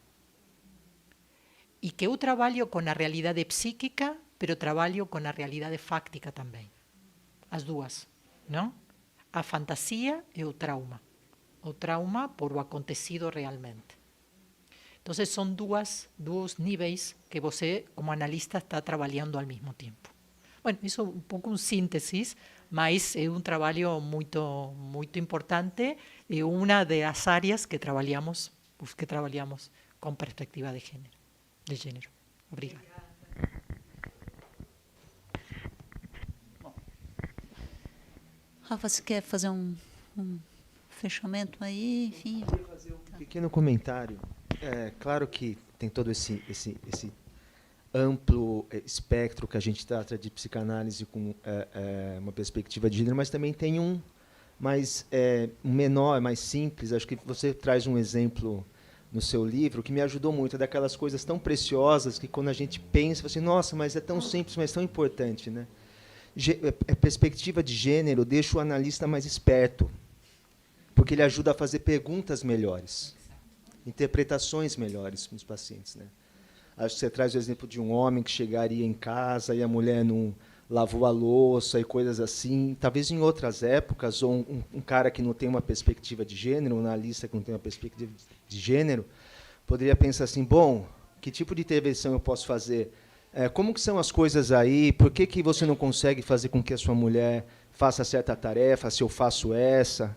E que eu trabalho com a realidade psíquica, pero trabalho com a realidade fáctica também. As duas, não? A fantasia e o trauma. O trauma por o acontecido realmente. Então, são dois níveis que você, como analista, está trabalhando ao mesmo tempo. Bueno, isso é um pouco um síntese, mas é um trabalho muito importante e uma das áreas que trabalhamos com perspectiva de gênero. Obrigada. Rafa, você quer fazer um fechamento aí? Enfim. Eu queria fazer um pequeno comentário. Claro que tem todo esse amplo espectro que a gente trata de psicanálise com uma perspectiva de gênero, mas também tem um menor, mais simples. Acho que você traz um exemplo no seu livro que me ajudou muito, daquelas coisas tão preciosas que quando a gente pensa, assim, nossa, mas é tão simples, mas tão importante, né? A perspectiva de gênero deixa o analista mais esperto, porque ele ajuda a fazer perguntas melhores, interpretações melhores para os pacientes, né? Acho que você traz o exemplo de um homem que chegaria em casa e a mulher não lavou a louça e coisas assim. Talvez em outras épocas, ou um cara que não tem uma perspectiva de gênero, um analista que não tem uma perspectiva de gênero, poderia pensar assim, bom, que tipo de intervenção eu posso fazer? Como que são as coisas aí? Por que você não consegue fazer com que a sua mulher faça certa tarefa, se eu faço essa?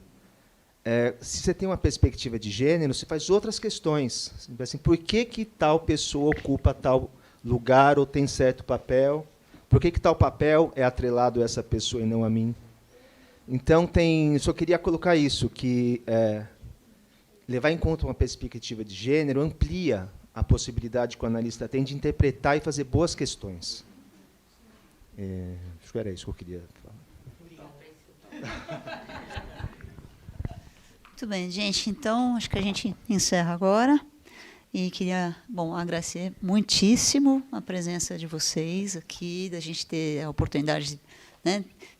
Se você tem uma perspectiva de gênero, você faz outras questões. Assim, por que tal pessoa ocupa tal lugar ou tem certo papel? Por que tal papel é atrelado a essa pessoa e não a mim? Então, só queria colocar isso, que levar em conta uma perspectiva de gênero amplia a possibilidade que o analista tem de interpretar e fazer boas questões. Acho que era isso que eu queria falar. Muito bem, gente. Então, acho que a gente encerra agora. E queria, agradecer muitíssimo a presença de vocês aqui, da gente ter a oportunidade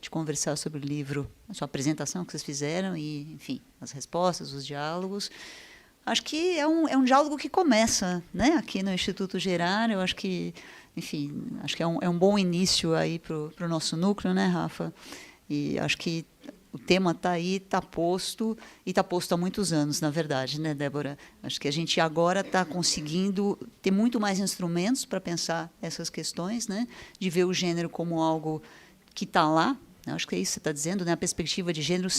de conversar sobre o livro, a sua apresentação que vocês fizeram e, enfim, as respostas, os diálogos. Acho que é um diálogo que começa, né, aqui no Instituto Gerar. Eu acho que, enfim, acho que é um bom início aí para o nosso núcleo, né, Rafa? E acho que o tema está aí, está posto, e está posto há muitos anos, na verdade, né, Débora? Acho que a gente agora está conseguindo ter muito mais instrumentos para pensar essas questões, né, de ver o gênero como algo que está lá, Acho que é isso que você está dizendo, né? A perspectiva de gênero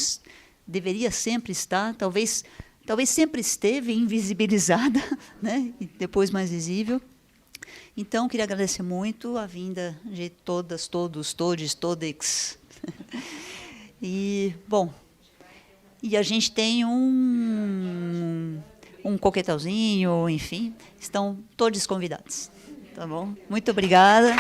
deveria sempre estar, talvez sempre esteve invisibilizada, né? E depois mais visível. Então, queria agradecer muito a vinda de todas, todos, todes, todex. E, bom, e a gente tem um coquetelzinho, enfim, estão todos convidados. Tá bom? Muito obrigada.